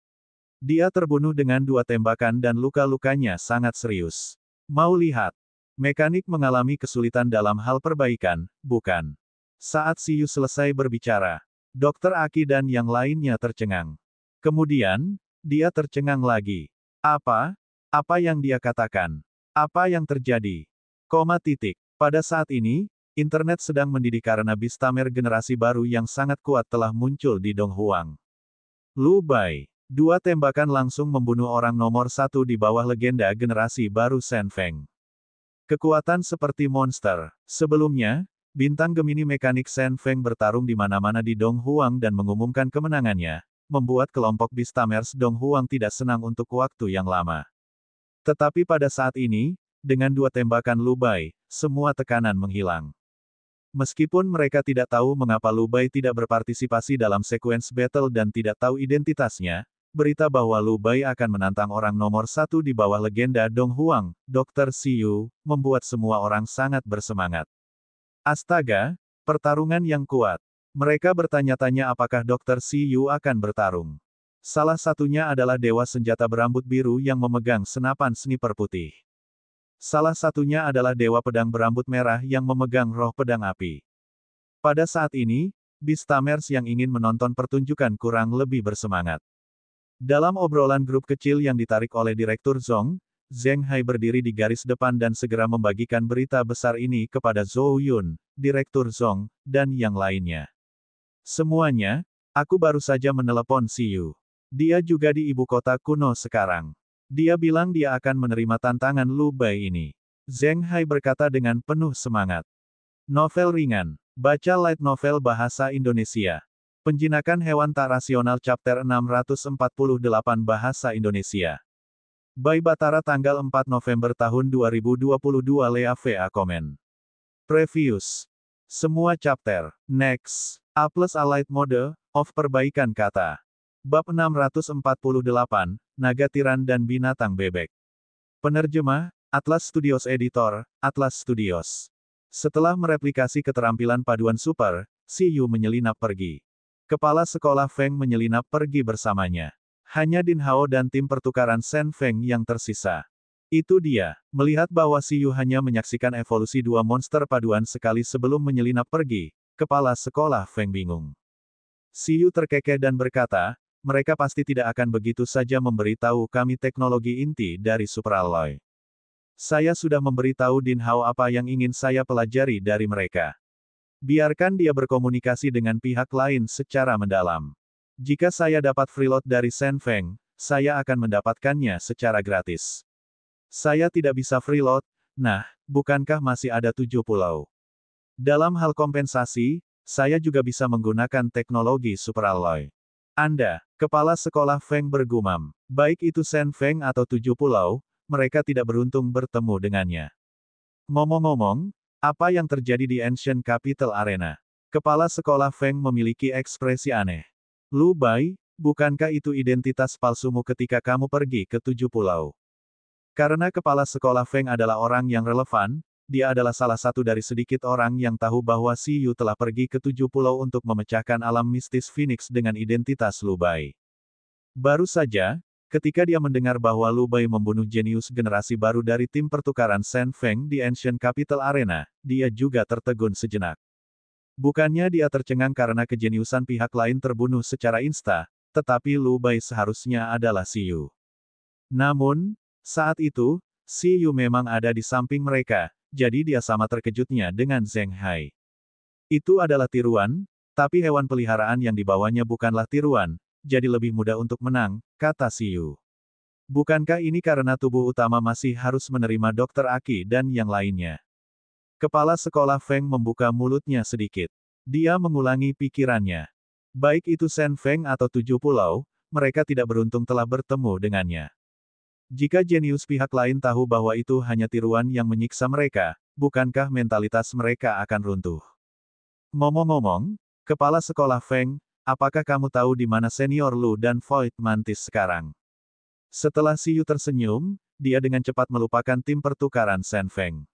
Dia terbunuh dengan 2 tembakan dan luka-lukanya sangat serius. Mau lihat? Mekanik mengalami kesulitan dalam hal perbaikan, bukan? Saat Siyu selesai berbicara, Dr. Aki dan yang lainnya tercengang. Kemudian, dia tercengang lagi. Apa? Apa yang dia katakan? Apa yang terjadi? Pada saat ini, internet sedang mendidih karena Bistamer generasi baru yang sangat kuat telah muncul di Donghuang. Lu Bai. 2 tembakan langsung membunuh orang nomor 1 di bawah legenda generasi baru Shen Feng. Kekuatan seperti monster. Sebelumnya, bintang Gemini mekanik Shen Feng bertarung di mana-mana di Donghuang dan mengumumkan kemenangannya, membuat kelompok Bistamers Donghuang tidak senang untuk waktu yang lama. Tetapi pada saat ini, dengan 2 tembakan Lu Bai, semua tekanan menghilang. Meskipun mereka tidak tahu mengapa Lu Bai tidak berpartisipasi dalam sequence battle dan tidak tahu identitasnya, berita bahwa Lu Bai akan menantang orang nomor 1 di bawah legenda Donghuang, Dr. Siyu, membuat semua orang sangat bersemangat. Astaga, pertarungan yang kuat. Mereka bertanya-tanya apakah Dr. Siyu akan bertarung. Salah satunya adalah dewa senjata berambut biru yang memegang senapan sniper putih. Salah satunya adalah dewa pedang berambut merah yang memegang roh pedang api. Pada saat ini, Bistamers yang ingin menonton pertunjukan kurang lebih bersemangat. Dalam obrolan grup kecil yang ditarik oleh Direktur Zhong, Zheng Hai berdiri di garis depan dan segera membagikan berita besar ini kepada Zhou Yun, Direktur Zhong, dan yang lainnya. Semuanya, aku baru saja menelepon Siyu. Dia juga di ibu kota kuno sekarang. Dia bilang dia akan menerima tantangan Lu Bai ini. Zheng Hai berkata dengan penuh semangat. Novel ringan. Baca light novel bahasa Indonesia. Penjinakan hewan tak rasional Chapter 648 Bahasa Indonesia. By Batara tanggal 4 November tahun 2022 Lea VA Komen. Previews. Semua chapter. Next. A plus A light mode, of perbaikan kata. Bab 648, Naga Tiran dan Binatang Bebek. Penerjemah, Atlas Studios Editor, Atlas Studios. Setelah mereplikasi keterampilan paduan super, Siyu menyelinap pergi. Kepala sekolah Feng menyelinap pergi bersamanya. Hanya Din Hao dan tim pertukaran Shen Feng yang tersisa. Itu dia. Melihat bahwa Siyu hanya menyaksikan evolusi 2 monster paduan sekali sebelum menyelinap pergi, kepala sekolah Feng bingung. Siyu terkekeh dan berkata, mereka pasti tidak akan begitu saja memberitahu kami teknologi inti dari superalloy. Saya sudah memberitahu Din Hao apa yang ingin saya pelajari dari mereka. Biarkan dia berkomunikasi dengan pihak lain secara mendalam. Jika saya dapat freelot dari Shen Feng, saya akan mendapatkannya secara gratis. Saya tidak bisa freelot, nah, bukankah masih ada 7 pulau? Dalam hal kompensasi, saya juga bisa menggunakan teknologi superalloy. Anda, kepala sekolah Feng bergumam, baik itu Shen Feng atau 7 pulau, mereka tidak beruntung bertemu dengannya. Ngomong-ngomong, apa yang terjadi di Ancient Capital Arena? Kepala sekolah Feng memiliki ekspresi aneh. Lu Bai, bukankah itu identitas palsumu ketika kamu pergi ke 7 pulau? Karena kepala sekolah Feng adalah orang yang relevan, dia adalah salah satu dari sedikit orang yang tahu bahwa Si Yu telah pergi ke 7 pulau untuk memecahkan alam mistis Phoenix dengan identitas Lu Bai. Baru saja, ketika dia mendengar bahwa Lu Bai membunuh jenius generasi baru dari tim pertukaran Shen Feng di Ancient Capital Arena, dia juga tertegun sejenak. Bukannya dia tercengang karena kejeniusan pihak lain terbunuh secara insta, tetapi Lu Bai seharusnya adalah Si Yu. Namun, saat itu, Si Yu memang ada di samping mereka, jadi dia sama terkejutnya dengan Zheng Hai. Itu adalah tiruan, tapi hewan peliharaan yang dibawanya bukanlah tiruan, jadi lebih mudah untuk menang, kata Si Yu. Bukankah ini karena tubuh utama masih harus menerima Dokter Aki dan yang lainnya? Kepala sekolah Feng membuka mulutnya sedikit. Dia mengulangi pikirannya. Baik itu Shen Feng atau 7 pulau, mereka tidak beruntung telah bertemu dengannya. Jika jenius pihak lain tahu bahwa itu hanya tiruan yang menyiksa mereka, bukankah mentalitas mereka akan runtuh? Ngomong-ngomong, kepala sekolah Feng, apakah kamu tahu di mana senior Lu dan Void Mantis sekarang? Setelah Si Yu tersenyum, dia dengan cepat melupakan tim pertukaran Shen Feng.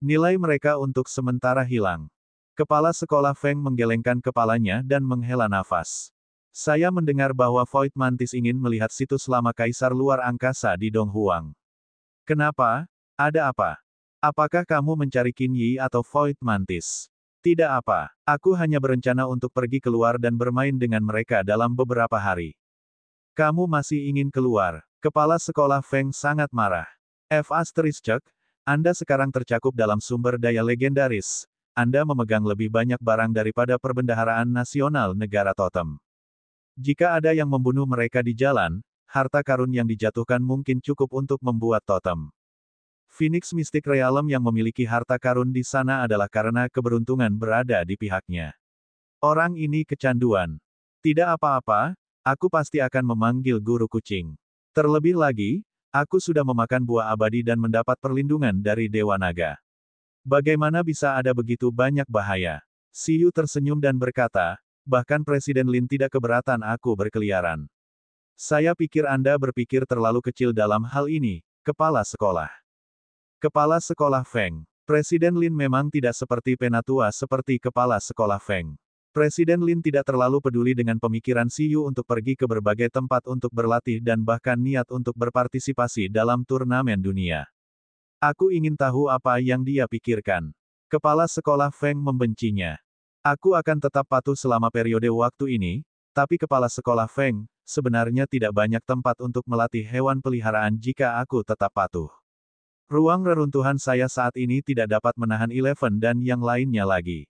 Nilai mereka untuk sementara hilang. Kepala sekolah Feng menggelengkan kepalanya dan menghela nafas. Saya mendengar bahwa Void Mantis ingin melihat situs lama kaisar luar angkasa di Donghuang. Kenapa? Ada apa? Apakah kamu mencari Qin Yi atau Void Mantis? Tidak apa. Aku hanya berencana untuk pergi keluar dan bermain dengan mereka dalam beberapa hari. Kamu masih ingin keluar? Kepala sekolah Feng sangat marah. Anda sekarang tercakup dalam sumber daya legendaris. Anda memegang lebih banyak barang daripada perbendaharaan nasional negara totem. Jika ada yang membunuh mereka di jalan, harta karun yang dijatuhkan mungkin cukup untuk membuat totem. Phoenix Mystic Realm yang memiliki harta karun di sana adalah karena keberuntungan berada di pihaknya. Orang ini kecanduan. Tidak apa-apa, aku pasti akan memanggil guru kucing. Terlebih lagi, aku sudah memakan buah abadi dan mendapat perlindungan dari Dewa Naga. Bagaimana bisa ada begitu banyak bahaya? Si Yu tersenyum dan berkata, bahkan Presiden Lin tidak keberatan aku berkeliaran. Saya pikir Anda berpikir terlalu kecil dalam hal ini, kepala sekolah. Kepala sekolah Feng. Presiden Lin memang tidak seperti penatua seperti kepala sekolah Feng. Presiden Lin tidak terlalu peduli dengan pemikiran Si Yu untuk pergi ke berbagai tempat untuk berlatih dan bahkan niat untuk berpartisipasi dalam turnamen dunia. Aku ingin tahu apa yang dia pikirkan. Kepala sekolah Feng membencinya. Aku akan tetap patuh selama periode waktu ini, tapi kepala sekolah Feng, sebenarnya tidak banyak tempat untuk melatih hewan peliharaan jika aku tetap patuh. Ruang reruntuhan saya saat ini tidak dapat menahan Eleven dan yang lainnya lagi.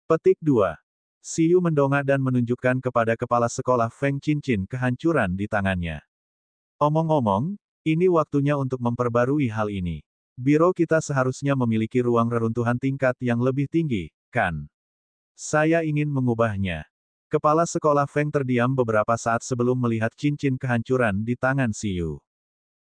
Petik 2. Si Yu mendongak dan menunjukkan kepada kepala sekolah Feng cincin kehancuran di tangannya. Omong-omong, ini waktunya untuk memperbarui hal ini. Biro kita seharusnya memiliki ruang reruntuhan tingkat yang lebih tinggi, kan? Saya ingin mengubahnya. Kepala sekolah Feng terdiam beberapa saat sebelum melihat cincin kehancuran di tangan Si Yu.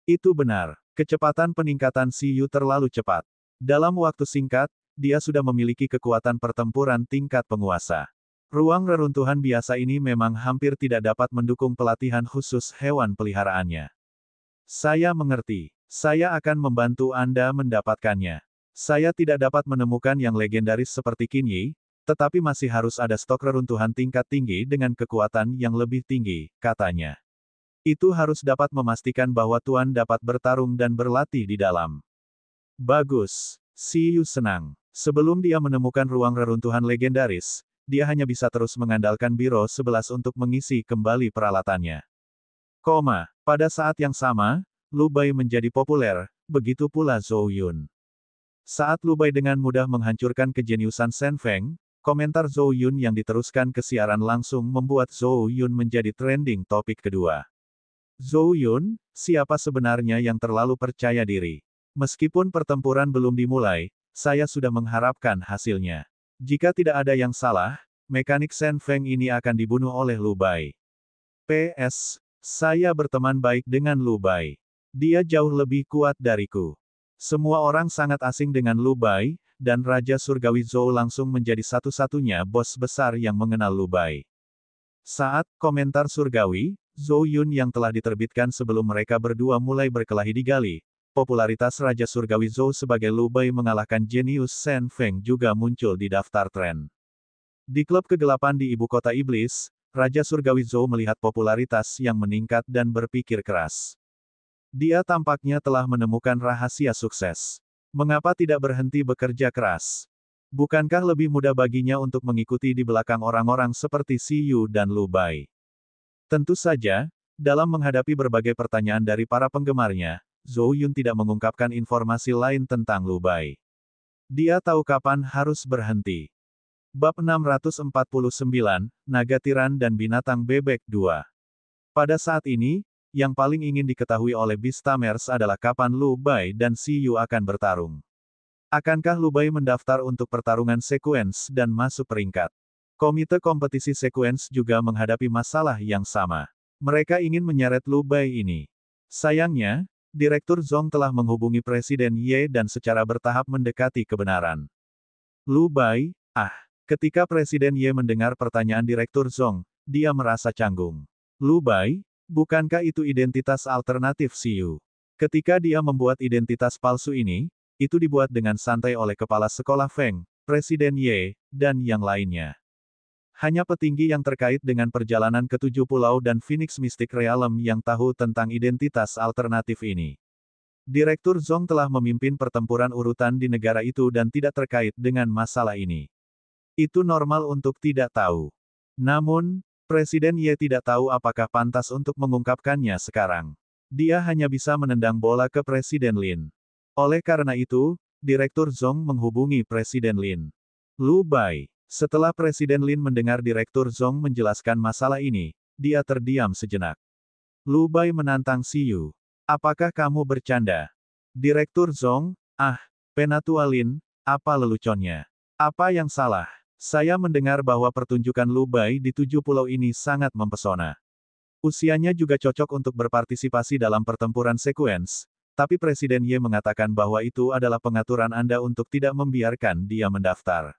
Itu benar, kecepatan peningkatan Si Yu terlalu cepat. Dalam waktu singkat, dia sudah memiliki kekuatan pertempuran tingkat penguasa. Ruang reruntuhan biasa ini memang hampir tidak dapat mendukung pelatihan khusus hewan peliharaannya. Saya mengerti. Saya akan membantu Anda mendapatkannya. Saya tidak dapat menemukan yang legendaris seperti Qin Yi, tetapi masih harus ada stok reruntuhan tingkat tinggi dengan kekuatan yang lebih tinggi, katanya. Itu harus dapat memastikan bahwa Tuan dapat bertarung dan berlatih di dalam. Bagus. Si Yu senang. Sebelum dia menemukan ruang reruntuhan legendaris, dia hanya bisa terus mengandalkan Biro 11 untuk mengisi kembali peralatannya. Pada saat yang sama, Lu Bai menjadi populer, begitu pula Zhou Yun. Saat Lu Bai dengan mudah menghancurkan kejeniusan Shen Feng, komentar Zhou Yun yang diteruskan ke siaran langsung membuat Zhou Yun menjadi trending topik kedua. Zhou Yun, siapa sebenarnya yang terlalu percaya diri? Meskipun pertempuran belum dimulai, saya sudah mengharapkan hasilnya. Jika tidak ada yang salah, mekanik Shen Feng ini akan dibunuh oleh Lu Bai. PS, saya berteman baik dengan Lu Bai. Dia jauh lebih kuat dariku. Semua orang sangat asing dengan Lu Bai, dan Raja Surgawi Zhou langsung menjadi satu-satunya bos besar yang mengenal Lu Bai. Saat komentar Surgawi, Zhou Yun yang telah diterbitkan sebelum mereka berdua mulai berkelahi digali, popularitas Raja Surgawi Zhou sebagai Lu Bai mengalahkan jenius Shen Feng juga muncul di daftar tren. Di klub kegelapan di ibu kota iblis, Raja Surgawi Zhou melihat popularitas yang meningkat dan berpikir keras. Dia tampaknya telah menemukan rahasia sukses. Mengapa tidak berhenti bekerja keras? Bukankah lebih mudah baginya untuk mengikuti di belakang orang-orang seperti Xi Yu dan Lu Bai? Tentu saja, dalam menghadapi berbagai pertanyaan dari para penggemarnya, Zhou Yun tidak mengungkapkan informasi lain tentang Lu Bai. Dia tahu kapan harus berhenti. Bab 649, Naga Tiran dan Binatang Bebek 2. Pada saat ini, yang paling ingin diketahui oleh Beastamers adalah kapan Lu Bai dan Xi Yu akan bertarung. Akankah Lu Bai mendaftar untuk pertarungan sekuens dan masuk peringkat? Komite kompetisi sekuens juga menghadapi masalah yang sama. Mereka ingin menyeret Lu Bai ini. Sayangnya, Direktur Zhong telah menghubungi Presiden Ye dan secara bertahap mendekati kebenaran. Lu Bai, ketika Presiden Ye mendengar pertanyaan Direktur Zhong, dia merasa canggung. Lu Bai, bukankah itu identitas alternatif Xi Yu? Ketika dia membuat identitas palsu ini, itu dibuat dengan santai oleh Kepala Sekolah Feng, Presiden Ye, dan yang lainnya. Hanya petinggi yang terkait dengan perjalanan ke 7 pulau dan Phoenix Mystic Realm yang tahu tentang identitas alternatif ini. Direktur Zhong telah memimpin pertempuran urutan di negara itu dan tidak terkait dengan masalah ini. Itu normal untuk tidak tahu. Namun, Presiden Ye tidak tahu apakah pantas untuk mengungkapkannya sekarang. Dia hanya bisa menendang bola ke Presiden Lin. Oleh karena itu, Direktur Zhong menghubungi Presiden Lin. Lu Bai. Setelah Presiden Lin mendengar Direktur Zhong menjelaskan masalah ini, dia terdiam sejenak. Lu Bai menantang Xi Yu. Apakah kamu bercanda? Direktur Zhong, Penatua Lin, apa leluconnya? Apa yang salah? Saya mendengar bahwa pertunjukan Lu Bai di 7 pulau ini sangat mempesona. Usianya juga cocok untuk berpartisipasi dalam pertempuran sekuens, tapi Presiden Ye mengatakan bahwa itu adalah pengaturan Anda untuk tidak membiarkan dia mendaftar.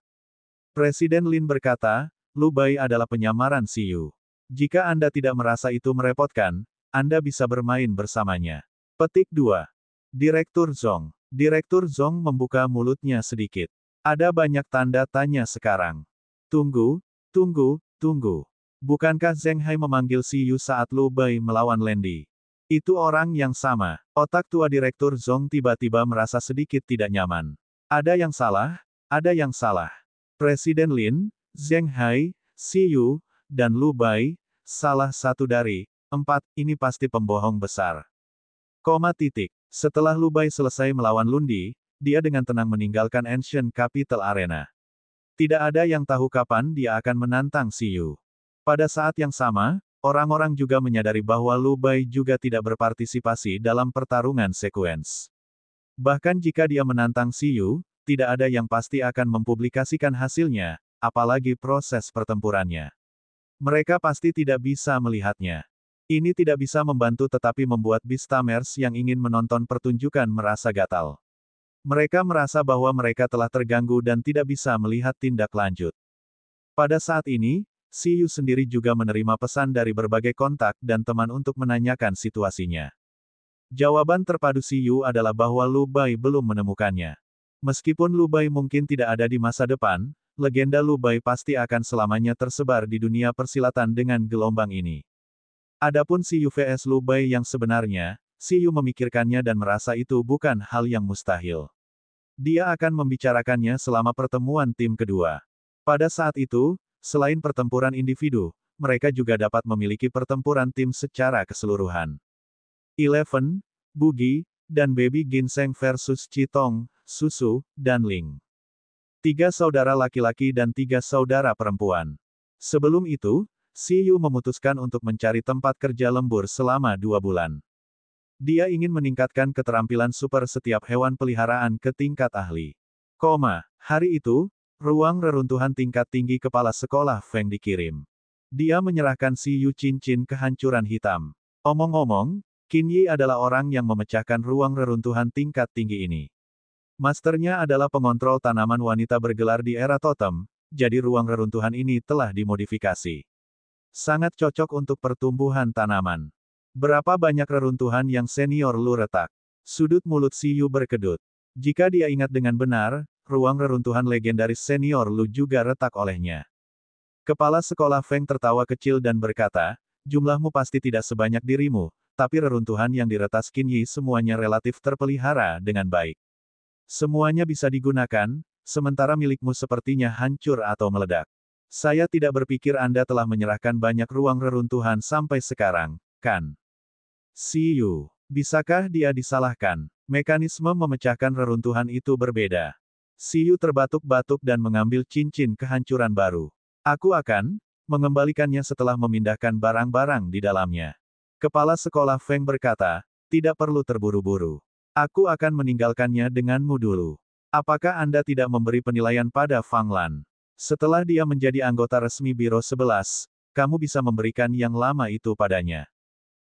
Presiden Lin berkata, Lu Bai adalah penyamaran Xi Yu. Jika Anda tidak merasa itu merepotkan, Anda bisa bermain bersamanya. Petik 2. Direktur Zhong. Direktur Zhong membuka mulutnya sedikit. Ada banyak tanda tanya sekarang. Tunggu. Bukankah Zheng Hai memanggil Xi Yu saat Lu Bai melawan Lendi? Itu orang yang sama. Otak tua Direktur Zhong tiba-tiba merasa sedikit tidak nyaman. Ada yang salah. Presiden Lin, Zheng Hai, Xi Yu, dan Lu Bai, salah satu dari 4, ini pasti pembohong besar. Setelah Lu Bai selesai melawan Lundi, dia dengan tenang meninggalkan Ancient Capital Arena. Tidak ada yang tahu kapan dia akan menantang Xi Yu. Pada saat yang sama, orang-orang juga menyadari bahwa Lu Bai juga tidak berpartisipasi dalam pertarungan sekuens. Bahkan jika dia menantang Xi Yu, tidak ada yang pasti akan mempublikasikan hasilnya, apalagi proses pertempurannya. Mereka pasti tidak bisa melihatnya. Ini tidak bisa membantu tetapi membuat Beastamers yang ingin menonton pertunjukan merasa gatal. Mereka merasa bahwa mereka telah terganggu dan tidak bisa melihat tindak lanjut. Pada saat ini, Xi Yu sendiri juga menerima pesan dari berbagai kontak dan teman untuk menanyakan situasinya. Jawaban terpadu Xi Yu adalah bahwa Lu Bai belum menemukannya. Meskipun Lu Bai mungkin tidak ada di masa depan, legenda Lu Bai pasti akan selamanya tersebar di dunia persilatan dengan gelombang ini. Adapun Xi Yu vs Lu Bai yang sebenarnya, Xi Yu memikirkannya dan merasa itu bukan hal yang mustahil. Dia akan membicarakannya selama pertemuan tim kedua. Pada saat itu, selain pertempuran individu, mereka juga dapat memiliki pertempuran tim secara keseluruhan. Eleven, Bugi, dan Baby Ginseng versus Chitong, Susu, dan Ling. 3 saudara laki-laki dan 3 saudara perempuan. Sebelum itu, Xi Yu memutuskan untuk mencari tempat kerja lembur selama 2 bulan. Dia ingin meningkatkan keterampilan super setiap hewan peliharaan ke tingkat ahli. Hari itu, ruang reruntuhan tingkat tinggi kepala sekolah Feng dikirim. Dia menyerahkan Xi Yu cincin kehancuran hitam. Omong-omong, Qin Yi adalah orang yang memecahkan ruang reruntuhan tingkat tinggi ini. Masternya adalah pengontrol tanaman wanita bergelar di era totem, jadi ruang reruntuhan ini telah dimodifikasi. Sangat cocok untuk pertumbuhan tanaman. Berapa banyak reruntuhan yang senior lu retak? Sudut mulut Si Yu berkedut. Jika dia ingat dengan benar, ruang reruntuhan legendaris senior Lu juga retak olehnya. Kepala sekolah Feng tertawa kecil dan berkata, jumlahmu pasti tidak sebanyak dirimu, tapi reruntuhan yang diretas Qin Yi semuanya relatif terpelihara dengan baik. Semuanya bisa digunakan, sementara milikmu sepertinya hancur atau meledak. Saya tidak berpikir Anda telah menyerahkan banyak ruang reruntuhan sampai sekarang, kan? Si Yu, bisakah dia disalahkan? Mekanisme memecahkan reruntuhan itu berbeda. Si Yu terbatuk-batuk dan mengambil cincin kehancuran baru. Aku akan mengembalikannya setelah memindahkan barang-barang di dalamnya. Kepala sekolah Feng berkata, tidak perlu terburu-buru. Aku akan meninggalkannya denganmu dulu. Apakah Anda tidak memberi penilaian pada Fang Lan? Setelah dia menjadi anggota resmi Biro 11, kamu bisa memberikan yang lama itu padanya.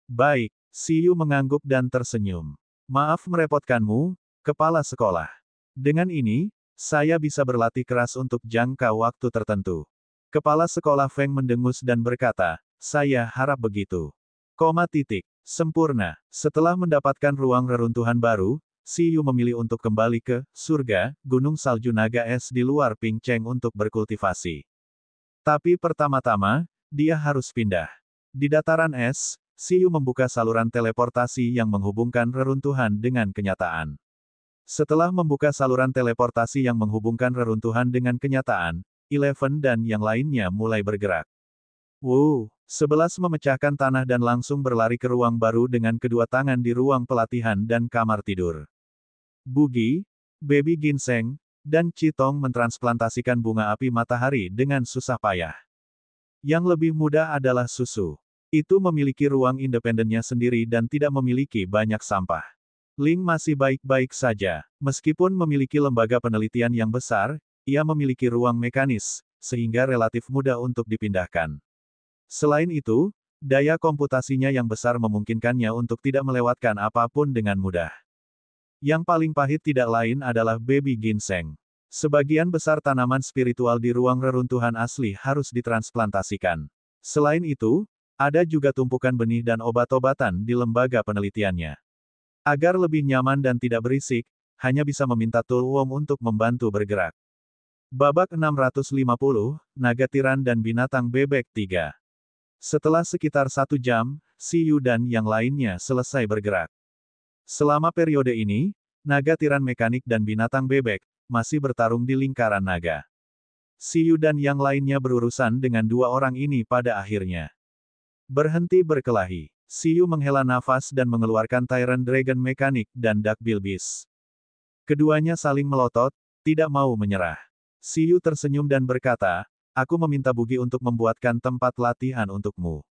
Baik, Si Yu mengangguk dan tersenyum. Maaf merepotkanmu, kepala sekolah. Dengan ini, saya bisa berlatih keras untuk jangka waktu tertentu. Kepala sekolah Feng mendengus dan berkata, saya harap begitu. Sempurna. Setelah mendapatkan ruang reruntuhan baru, Si Yu memilih untuk kembali ke surga, Gunung Salju Naga Es di luar Ping Cheng untuk berkultivasi. Tapi pertama-tama, dia harus pindah. Di dataran es, Si Yu membuka saluran teleportasi yang menghubungkan reruntuhan dengan kenyataan. Setelah membuka saluran teleportasi yang menghubungkan reruntuhan dengan kenyataan, Eleven dan yang lainnya mulai bergerak. Wow! 11 memecahkan tanah dan langsung berlari ke ruang baru dengan kedua tangan di ruang pelatihan dan kamar tidur. Bugi, Baby Ginseng, dan Chitong mentransplantasikan bunga api matahari dengan susah payah. Yang lebih mudah adalah susu. Itu memiliki ruang independennya sendiri dan tidak memiliki banyak sampah. Ling masih baik-baik saja. Meskipun memiliki lembaga penelitian yang besar, ia memiliki ruang mekanis, sehingga relatif mudah untuk dipindahkan. Selain itu, daya komputasinya yang besar memungkinkannya untuk tidak melewatkan apapun dengan mudah. Yang paling pahit tidak lain adalah Baby Ginseng. Sebagian besar tanaman spiritual di ruang reruntuhan asli harus ditransplantasikan. Selain itu, ada juga tumpukan benih dan obat-obatan di lembaga penelitiannya. Agar lebih nyaman dan tidak berisik, hanya bisa meminta Tulwom untuk membantu bergerak. Babak 650, Naga Tiran dan Binatang Bebek 3. Setelah sekitar 1 jam, Si Yu dan yang lainnya selesai bergerak. Selama periode ini, naga tiran mekanik dan binatang bebek masih bertarung di lingkaran naga. Si Yu dan yang lainnya berurusan dengan dua orang ini pada akhirnya. Berhenti berkelahi. Si Yu menghela nafas dan mengeluarkan Tyrant Dragon mekanik dan Dark Bilbis. Keduanya saling melotot, tidak mau menyerah. Si Yu tersenyum dan berkata, aku meminta Bugi untuk membuatkan tempat latihan untukmu.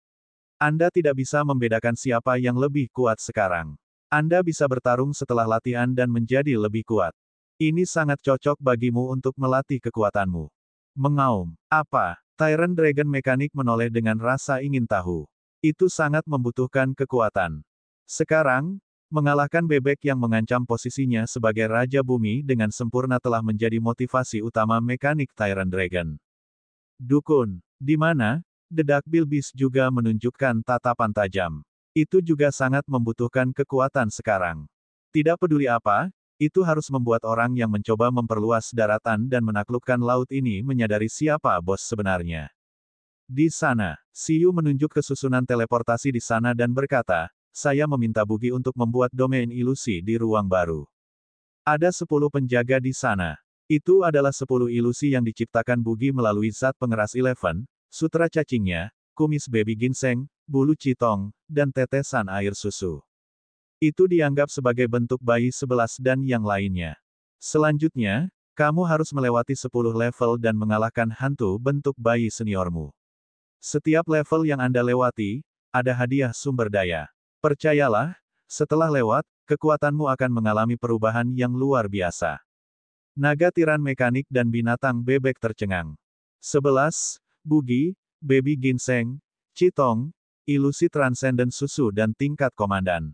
Anda tidak bisa membedakan siapa yang lebih kuat sekarang. Anda bisa bertarung setelah latihan dan menjadi lebih kuat. Ini sangat cocok bagimu untuk melatih kekuatanmu. Mengaum. Apa? Tyrant Dragon mekanik menoleh dengan rasa ingin tahu. Itu sangat membutuhkan kekuatan. Sekarang, mengalahkan bebek yang mengancam posisinya sebagai Raja Bumi dengan sempurna telah menjadi motivasi utama mekanik Tyrant Dragon. Dukun, di mana? The Dark Bilbis juga menunjukkan tatapan tajam. Itu juga sangat membutuhkan kekuatan sekarang. Tidak peduli apa, itu harus membuat orang yang mencoba memperluas daratan dan menaklukkan laut ini menyadari siapa bos sebenarnya. Di sana, Si Yu menunjuk ke susunan teleportasi di sana dan berkata, saya meminta Bugi untuk membuat domain ilusi di ruang baru. Ada 10 penjaga di sana. Itu adalah 10 ilusi yang diciptakan Bugi melalui zat pengeras Eleven, sutra cacingnya, kumis Baby Ginseng, bulu Chitong, dan tetesan air susu. Itu dianggap sebagai bentuk bayi 11 dan yang lainnya. Selanjutnya, kamu harus melewati 10 level dan mengalahkan hantu bentuk bayi seniormu. Setiap level yang Anda lewati, ada hadiah sumber daya. Percayalah, setelah lewat, kekuatanmu akan mengalami perubahan yang luar biasa. Naga tiran mekanik dan binatang bebek tercengang. 11. Bugi, Baby Ginseng, Chitong, ilusi transenden susu dan tingkat komandan.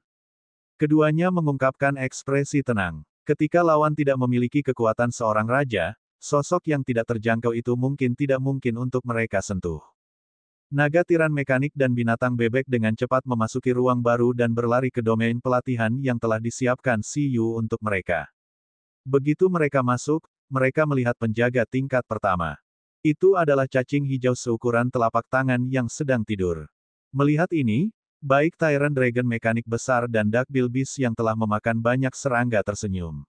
Keduanya mengungkapkan ekspresi tenang. Ketika lawan tidak memiliki kekuatan seorang raja, sosok yang tidak terjangkau itu mungkin tidak mungkin untuk mereka sentuh. Naga tiran mekanik dan binatang bebek dengan cepat memasuki ruang baru dan berlari ke domain pelatihan yang telah disiapkan Si Yu untuk mereka. Begitu mereka masuk, mereka melihat penjaga tingkat pertama. Itu adalah cacing hijau seukuran telapak tangan yang sedang tidur. Melihat ini, baik Tyrant Dragon mekanik besar dan Duckbill Beast yang telah memakan banyak serangga tersenyum.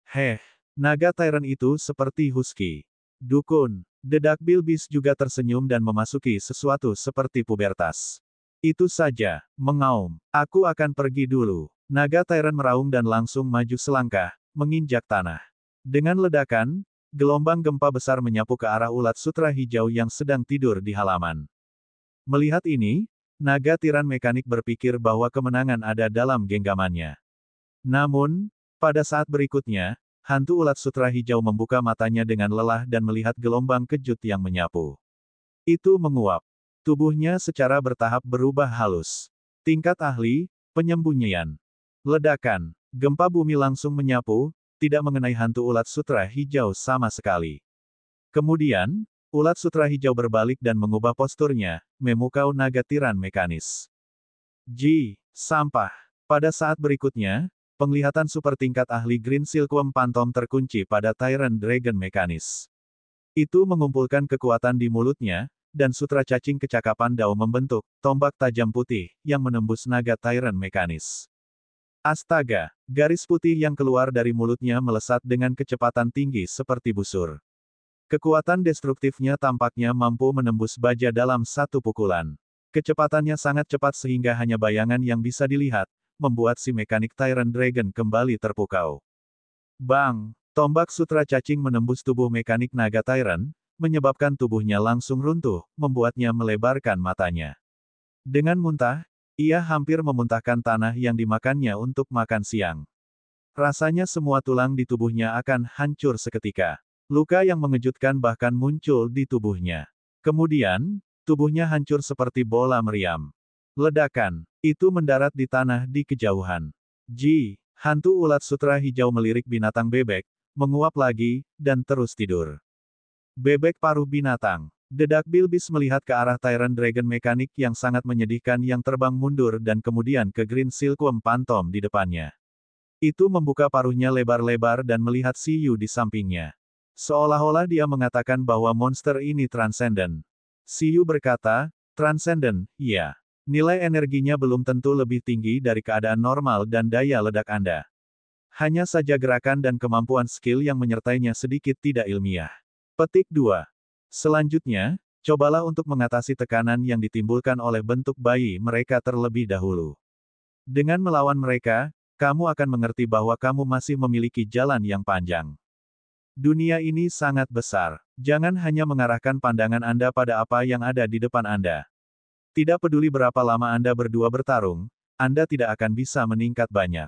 Heh, naga Tyrant itu seperti husky. Dukun, The Duckbill Beast juga tersenyum dan memasuki sesuatu seperti pubertas. Itu saja, mengaum. Aku akan pergi dulu. Naga Tyrant meraung dan langsung maju selangkah, menginjak tanah. Dengan ledakan, gelombang gempa besar menyapu ke arah ulat sutra hijau yang sedang tidur di halaman. Melihat ini, naga tiran mekanik berpikir bahwa kemenangan ada dalam genggamannya. Namun, pada saat berikutnya, hantu ulat sutra hijau membuka matanya dengan lelah dan melihat gelombang kejut yang menyapu. Itu menguap. Tubuhnya secara bertahap berubah halus. Tingkat ahli, penyembunyian. Ledakan. Gempa bumi langsung menyapu, tidak mengenai hantu ulat sutra hijau sama sekali. Kemudian, ulat sutra hijau berbalik dan mengubah posturnya, memukau naga tiran mekanis. Sampah. Pada saat berikutnya, penglihatan super tingkat ahli Green Silkworm Phantom terkunci pada Tyrant Dragon mekanis. Itu mengumpulkan kekuatan di mulutnya, dan sutra cacing kecakapan Dao membentuk tombak tajam putih yang menembus naga Tyrant mekanis. Astaga, garis putih yang keluar dari mulutnya melesat dengan kecepatan tinggi seperti busur. Kekuatan destruktifnya tampaknya mampu menembus baja dalam satu pukulan. Kecepatannya sangat cepat sehingga hanya bayangan yang bisa dilihat, membuat si mekanik Tyrant Dragon kembali terpukau. Bang! Tombak sutra cacing menembus tubuh mekanik naga Tyrant, menyebabkan tubuhnya langsung runtuh, membuatnya melebarkan matanya. Dengan muntah, ia hampir memuntahkan tanah yang dimakannya untuk makan siang. Rasanya semua tulang di tubuhnya akan hancur seketika. Luka yang mengejutkan bahkan muncul di tubuhnya. Kemudian, tubuhnya hancur seperti bola meriam. Ledakan. Itu mendarat di tanah di kejauhan. Hantu ulat sutra hijau melirik binatang bebek, menguap lagi, dan terus tidur. Bebek paruh binatang. The Duckbill Beast melihat ke arah Tyrant Dragon mekanik yang sangat menyedihkan yang terbang mundur dan kemudian ke Green Silkworm Phantom di depannya. Itu membuka paruhnya lebar-lebar dan melihat Si Yu di sampingnya. Seolah-olah dia mengatakan bahwa monster ini transenden. Si Yu berkata, transenden, iya. Nilai energinya belum tentu lebih tinggi dari keadaan normal dan daya ledak Anda. Hanya saja gerakan dan kemampuan skill yang menyertainya sedikit tidak ilmiah. Petik 2. Selanjutnya, cobalah untuk mengatasi tekanan yang ditimbulkan oleh bentuk bayi mereka terlebih dahulu. Dengan melawan mereka, kamu akan mengerti bahwa kamu masih memiliki jalan yang panjang. Dunia ini sangat besar. Jangan hanya mengarahkan pandangan Anda pada apa yang ada di depan Anda. Tidak peduli berapa lama Anda berdua bertarung, Anda tidak akan bisa meningkat banyak.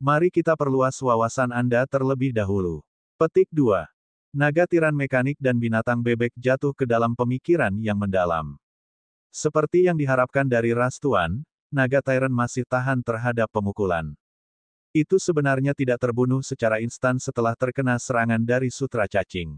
Mari kita perluas wawasan Anda terlebih dahulu. Petik 2. Naga tiran mekanik dan binatang bebek jatuh ke dalam pemikiran yang mendalam. Seperti yang diharapkan dari ras tuan, naga tyrant masih tahan terhadap pemukulan. Itu sebenarnya tidak terbunuh secara instan setelah terkena serangan dari sutra cacing.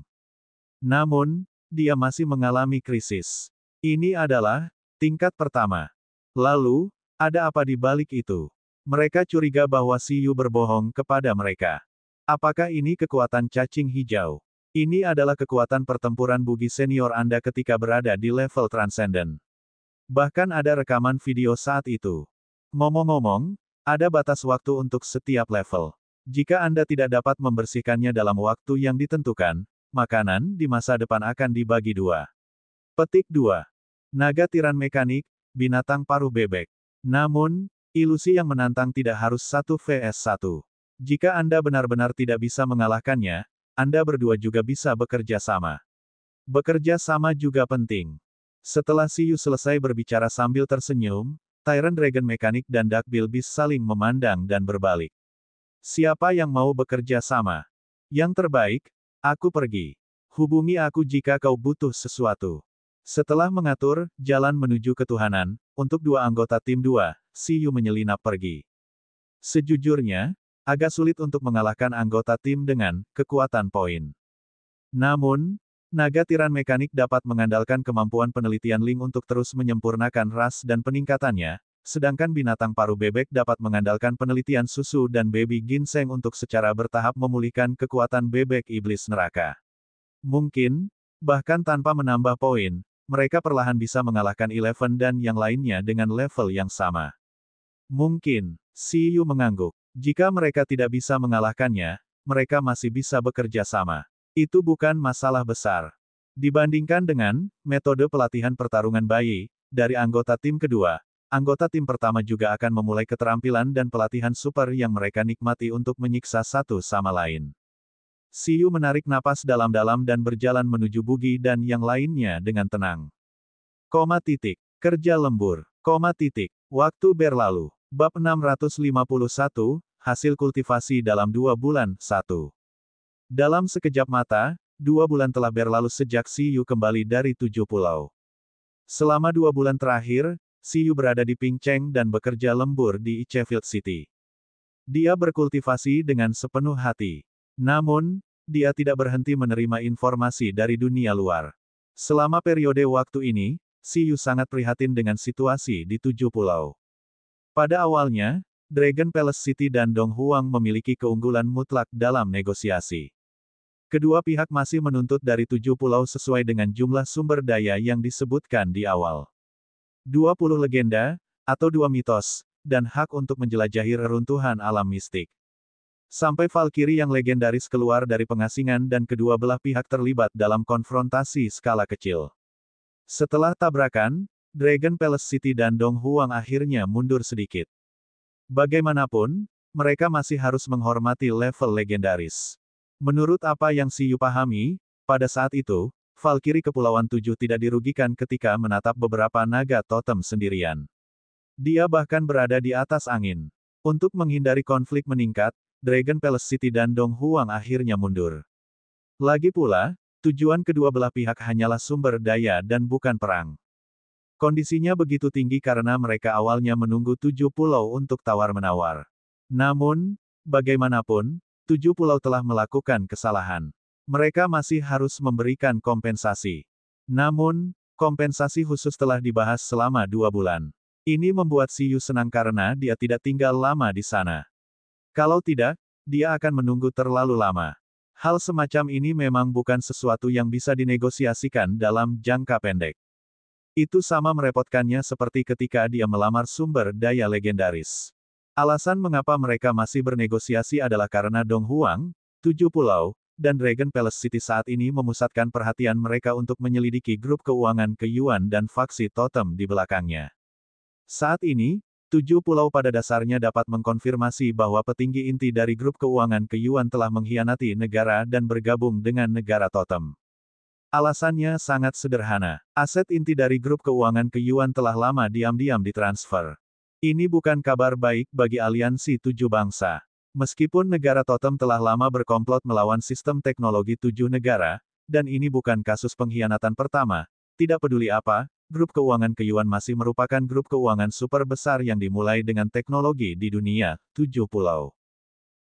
Namun, dia masih mengalami krisis. Ini adalah tingkat pertama. Lalu, ada apa di balik itu? Mereka curiga bahwa Si Yu berbohong kepada mereka. Apakah ini kekuatan cacing hijau? Ini adalah kekuatan pertempuran bugi senior Anda ketika berada di level transcendent. Bahkan ada rekaman video saat itu. Ngomong-ngomong, ada batas waktu untuk setiap level. Jika Anda tidak dapat membersihkannya dalam waktu yang ditentukan, makanan di masa depan akan dibagi dua. Petik 2. Naga tiran mekanik, binatang paruh bebek. Namun, ilusi yang menantang tidak harus 1 vs 1. Jika Anda benar-benar tidak bisa mengalahkannya, Anda berdua juga bisa bekerja sama. Bekerja sama juga penting. Setelah Si Yu selesai berbicara sambil tersenyum, Tyrant Dragon mekanik dan Duckbill Beast saling memandang dan berbalik. Siapa yang mau bekerja sama? Yang terbaik, aku pergi. Hubungi aku jika kau butuh sesuatu. Setelah mengatur jalan menuju ketuhanan, untuk dua anggota tim 2, Si Yu menyelinap pergi. Sejujurnya, agak sulit untuk mengalahkan anggota tim dengan kekuatan poin. Namun, Naga tiran mekanik dapat mengandalkan kemampuan penelitian Ling untuk terus menyempurnakan ras dan peningkatannya, sedangkan binatang paruh bebek dapat mengandalkan penelitian susu dan baby ginseng untuk secara bertahap memulihkan kekuatan bebek iblis neraka. Mungkin, bahkan tanpa menambah poin, mereka perlahan bisa mengalahkan Eleven dan yang lainnya dengan level yang sama. Mungkin, Si Yu mengangguk. Jika mereka tidak bisa mengalahkannya, mereka masih bisa bekerja sama. Itu bukan masalah besar. Dibandingkan dengan metode pelatihan pertarungan bayi, dari anggota tim kedua, anggota tim pertama juga akan memulai keterampilan dan pelatihan super yang mereka nikmati untuk menyiksa satu sama lain. Si Yu menarik napas dalam-dalam dan berjalan menuju Bugi dan yang lainnya dengan tenang. Koma titik. Kerja lembur. Koma titik. Waktu berlalu. Bab 651, hasil kultivasi dalam 2 bulan, 1. Dalam sekejap mata, 2 bulan telah berlalu sejak Si Yu kembali dari 7 pulau. Selama 2 bulan terakhir, Si Yu berada di Pingcheng dan bekerja lembur di Ichfield City. Dia berkultivasi dengan sepenuh hati. Namun, dia tidak berhenti menerima informasi dari dunia luar. Selama periode waktu ini, Si Yu sangat prihatin dengan situasi di 7 pulau. Pada awalnya, Dragon Palace City dan Dong Huang memiliki keunggulan mutlak dalam negosiasi. Kedua pihak masih menuntut dari 7 pulau sesuai dengan jumlah sumber daya yang disebutkan di awal. 20 legenda, atau 2 mitos, dan hak untuk menjelajahi reruntuhan alam mistik. Sampai Valkyrie yang legendaris keluar dari pengasingan dan kedua belah pihak terlibat dalam konfrontasi skala kecil. Setelah tabrakan, Dragon Palace City dan Dong Huang akhirnya mundur sedikit. Bagaimanapun, mereka masih harus menghormati level legendaris. Menurut apa yang Si Yu pahami, pada saat itu, Valkyrie Kepulauan 7 tidak dirugikan ketika menatap beberapa naga totem sendirian. Dia bahkan berada di atas angin. Untuk menghindari konflik meningkat, Dragon Palace City dan Dong Huang akhirnya mundur. Lagi pula, tujuan kedua belah pihak hanyalah sumber daya dan bukan perang. Kondisinya begitu tinggi karena mereka awalnya menunggu 7 pulau untuk tawar-menawar. Namun, bagaimanapun, 7 pulau telah melakukan kesalahan. Mereka masih harus memberikan kompensasi. Namun, kompensasi khusus telah dibahas selama 2 bulan. Ini membuat Si Yu senang karena dia tidak tinggal lama di sana. Kalau tidak, dia akan menunggu terlalu lama. Hal semacam ini memang bukan sesuatu yang bisa dinegosiasikan dalam jangka pendek. Itu sama merepotkannya seperti ketika dia melamar sumber daya legendaris. Alasan mengapa mereka masih bernegosiasi adalah karena Dong Huang, 7 pulau, dan Dragon Palace City saat ini memusatkan perhatian mereka untuk menyelidiki grup keuangan ke Yuan dan faksi totem di belakangnya. Saat ini, 7 pulau pada dasarnya dapat mengkonfirmasi bahwa petinggi inti dari grup keuangan ke Yuan telah mengkhianati negara dan bergabung dengan negara totem. Alasannya sangat sederhana. Aset inti dari grup keuangan ke Yuan telah lama diam-diam ditransfer. Ini bukan kabar baik bagi aliansi 7 bangsa. Meskipun negara totem telah lama berkomplot melawan sistem teknologi 7 negara, dan ini bukan kasus pengkhianatan pertama, tidak peduli apa, grup keuangan ke Yuan masih merupakan grup keuangan super besar yang dimulai dengan teknologi di dunia, 7 pulau.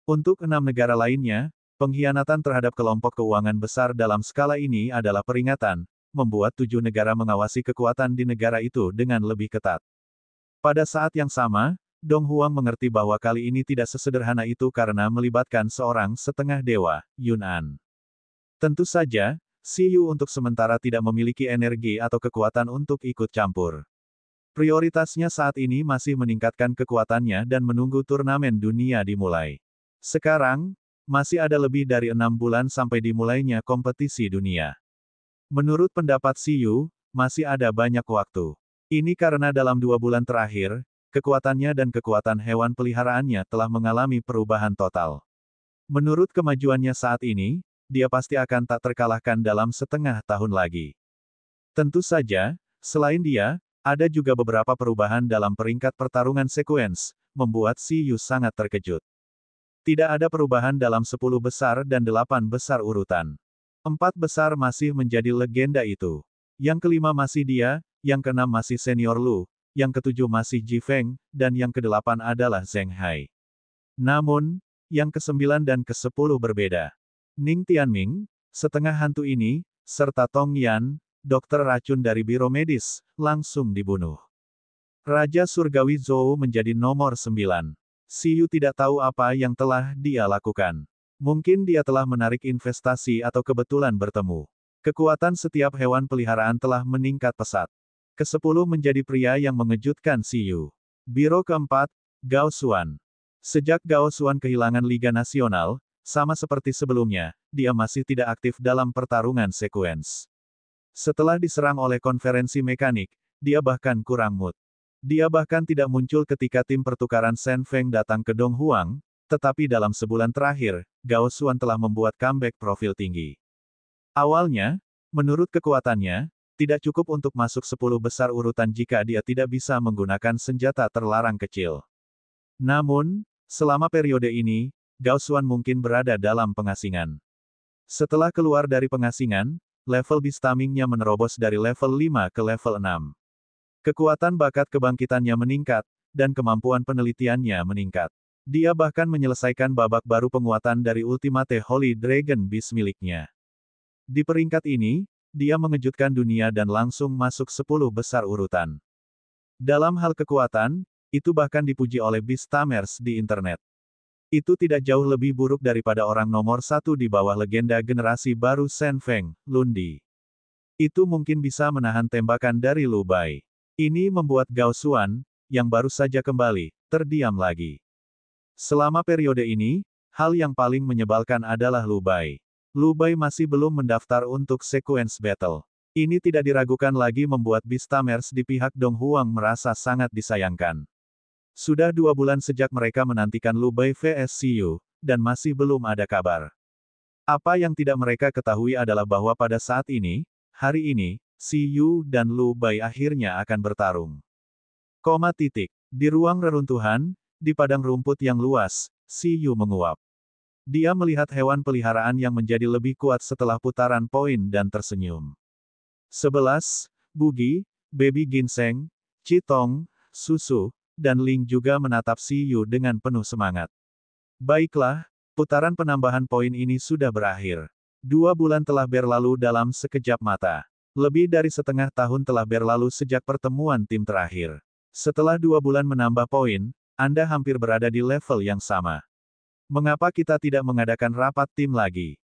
Untuk 6 negara lainnya, pengkhianatan terhadap kelompok keuangan besar dalam skala ini adalah peringatan, membuat 7 negara mengawasi kekuatan di negara itu dengan lebih ketat. Pada saat yang sama, Dong Huang mengerti bahwa kali ini tidak sesederhana itu karena melibatkan seorang setengah dewa, Yun An. Tentu saja, Si Yu untuk sementara tidak memiliki energi atau kekuatan untuk ikut campur. Prioritasnya saat ini masih meningkatkan kekuatannya dan menunggu turnamen dunia dimulai. Sekarang, masih ada lebih dari 6 bulan sampai dimulainya kompetisi dunia. Menurut pendapat Si Yu, masih ada banyak waktu. Ini karena dalam 2 bulan terakhir, kekuatannya dan kekuatan hewan peliharaannya telah mengalami perubahan total. Menurut kemajuannya saat ini, dia pasti akan tak terkalahkan dalam setengah tahun lagi. Tentu saja, selain dia, ada juga beberapa perubahan dalam peringkat pertarungan sekuens, membuat Si Yu sangat terkejut. Tidak ada perubahan dalam 10 besar dan 8 besar urutan. 4 besar masih menjadi legenda itu. Yang kelima masih dia, yang keenam masih senior Lu, yang ketujuh masih Ji Feng, dan yang kedelapan adalah Zheng Hai. Namun, yang ke-9 dan ke-10 berbeda. Ning Tianming, setengah hantu ini, serta Tong Yan, dokter racun dari biro medis, langsung dibunuh. Raja Surgawi Zhou menjadi nomor 9. Xiyu tidak tahu apa yang telah dia lakukan. Mungkin dia telah menarik investasi atau kebetulan bertemu. Kekuatan setiap hewan peliharaan telah meningkat pesat. Ke-10 menjadi pria yang mengejutkan Xiyu. Biro keempat, Gao Xuan. Sejak Gao Xuan kehilangan Liga Nasional, sama seperti sebelumnya, dia masih tidak aktif dalam pertarungan sekuens. Setelah diserang oleh konferensi mekanik, dia bahkan kurang mood. Dia bahkan tidak muncul ketika tim pertukaran Shen Feng datang ke Donghuang, tetapi dalam sebulan terakhir, Gao Xuan telah membuat comeback profil tinggi. Awalnya, menurut kekuatannya, tidak cukup untuk masuk 10 besar urutan jika dia tidak bisa menggunakan senjata terlarang kecil. Namun, selama periode ini, Gao Xuan mungkin berada dalam pengasingan. Setelah keluar dari pengasingan, level Bistamingnya menerobos dari level 5 ke level 6. Kekuatan bakat kebangkitannya meningkat, dan kemampuan penelitiannya meningkat. Dia bahkan menyelesaikan babak baru penguatan dari Ultimate Holy Dragon Beast miliknya. Di peringkat ini, dia mengejutkan dunia dan langsung masuk 10 besar urutan. Dalam hal kekuatan, itu bahkan dipuji oleh Beastamers di internet. Itu tidak jauh lebih buruk daripada orang nomor 1 di bawah legenda generasi baru Shen Feng, Lun Di. Itu mungkin bisa menahan tembakan dari Lu Bai. Ini membuat Gao Xuan, yang baru saja kembali, terdiam lagi. Selama periode ini, hal yang paling menyebalkan adalah Lu Bai. Lu Bai masih belum mendaftar untuk sequence battle. Ini tidak diragukan lagi membuat Beastamers di pihak Donghuang merasa sangat disayangkan. Sudah 2 bulan sejak mereka menantikan Lu Bai vs Xiyu, dan masih belum ada kabar. Apa yang tidak mereka ketahui adalah bahwa pada saat ini, hari ini, Xiyu dan Lu Bai akhirnya akan bertarung. Di ruang reruntuhan, di padang rumput yang luas, Xiyu menguap. Dia melihat hewan peliharaan yang menjadi lebih kuat setelah putaran poin dan tersenyum. 11, Bugi, Baby Ginseng, Chitong, Susu, dan Ling juga menatap Xiyu dengan penuh semangat. Baiklah, putaran penambahan poin ini sudah berakhir. 2 bulan telah berlalu dalam sekejap mata. Lebih dari setengah tahun telah berlalu sejak pertemuan tim terakhir. Setelah 2 bulan menambah poin, Anda hampir berada di level yang sama. Mengapa kita tidak mengadakan rapat tim lagi?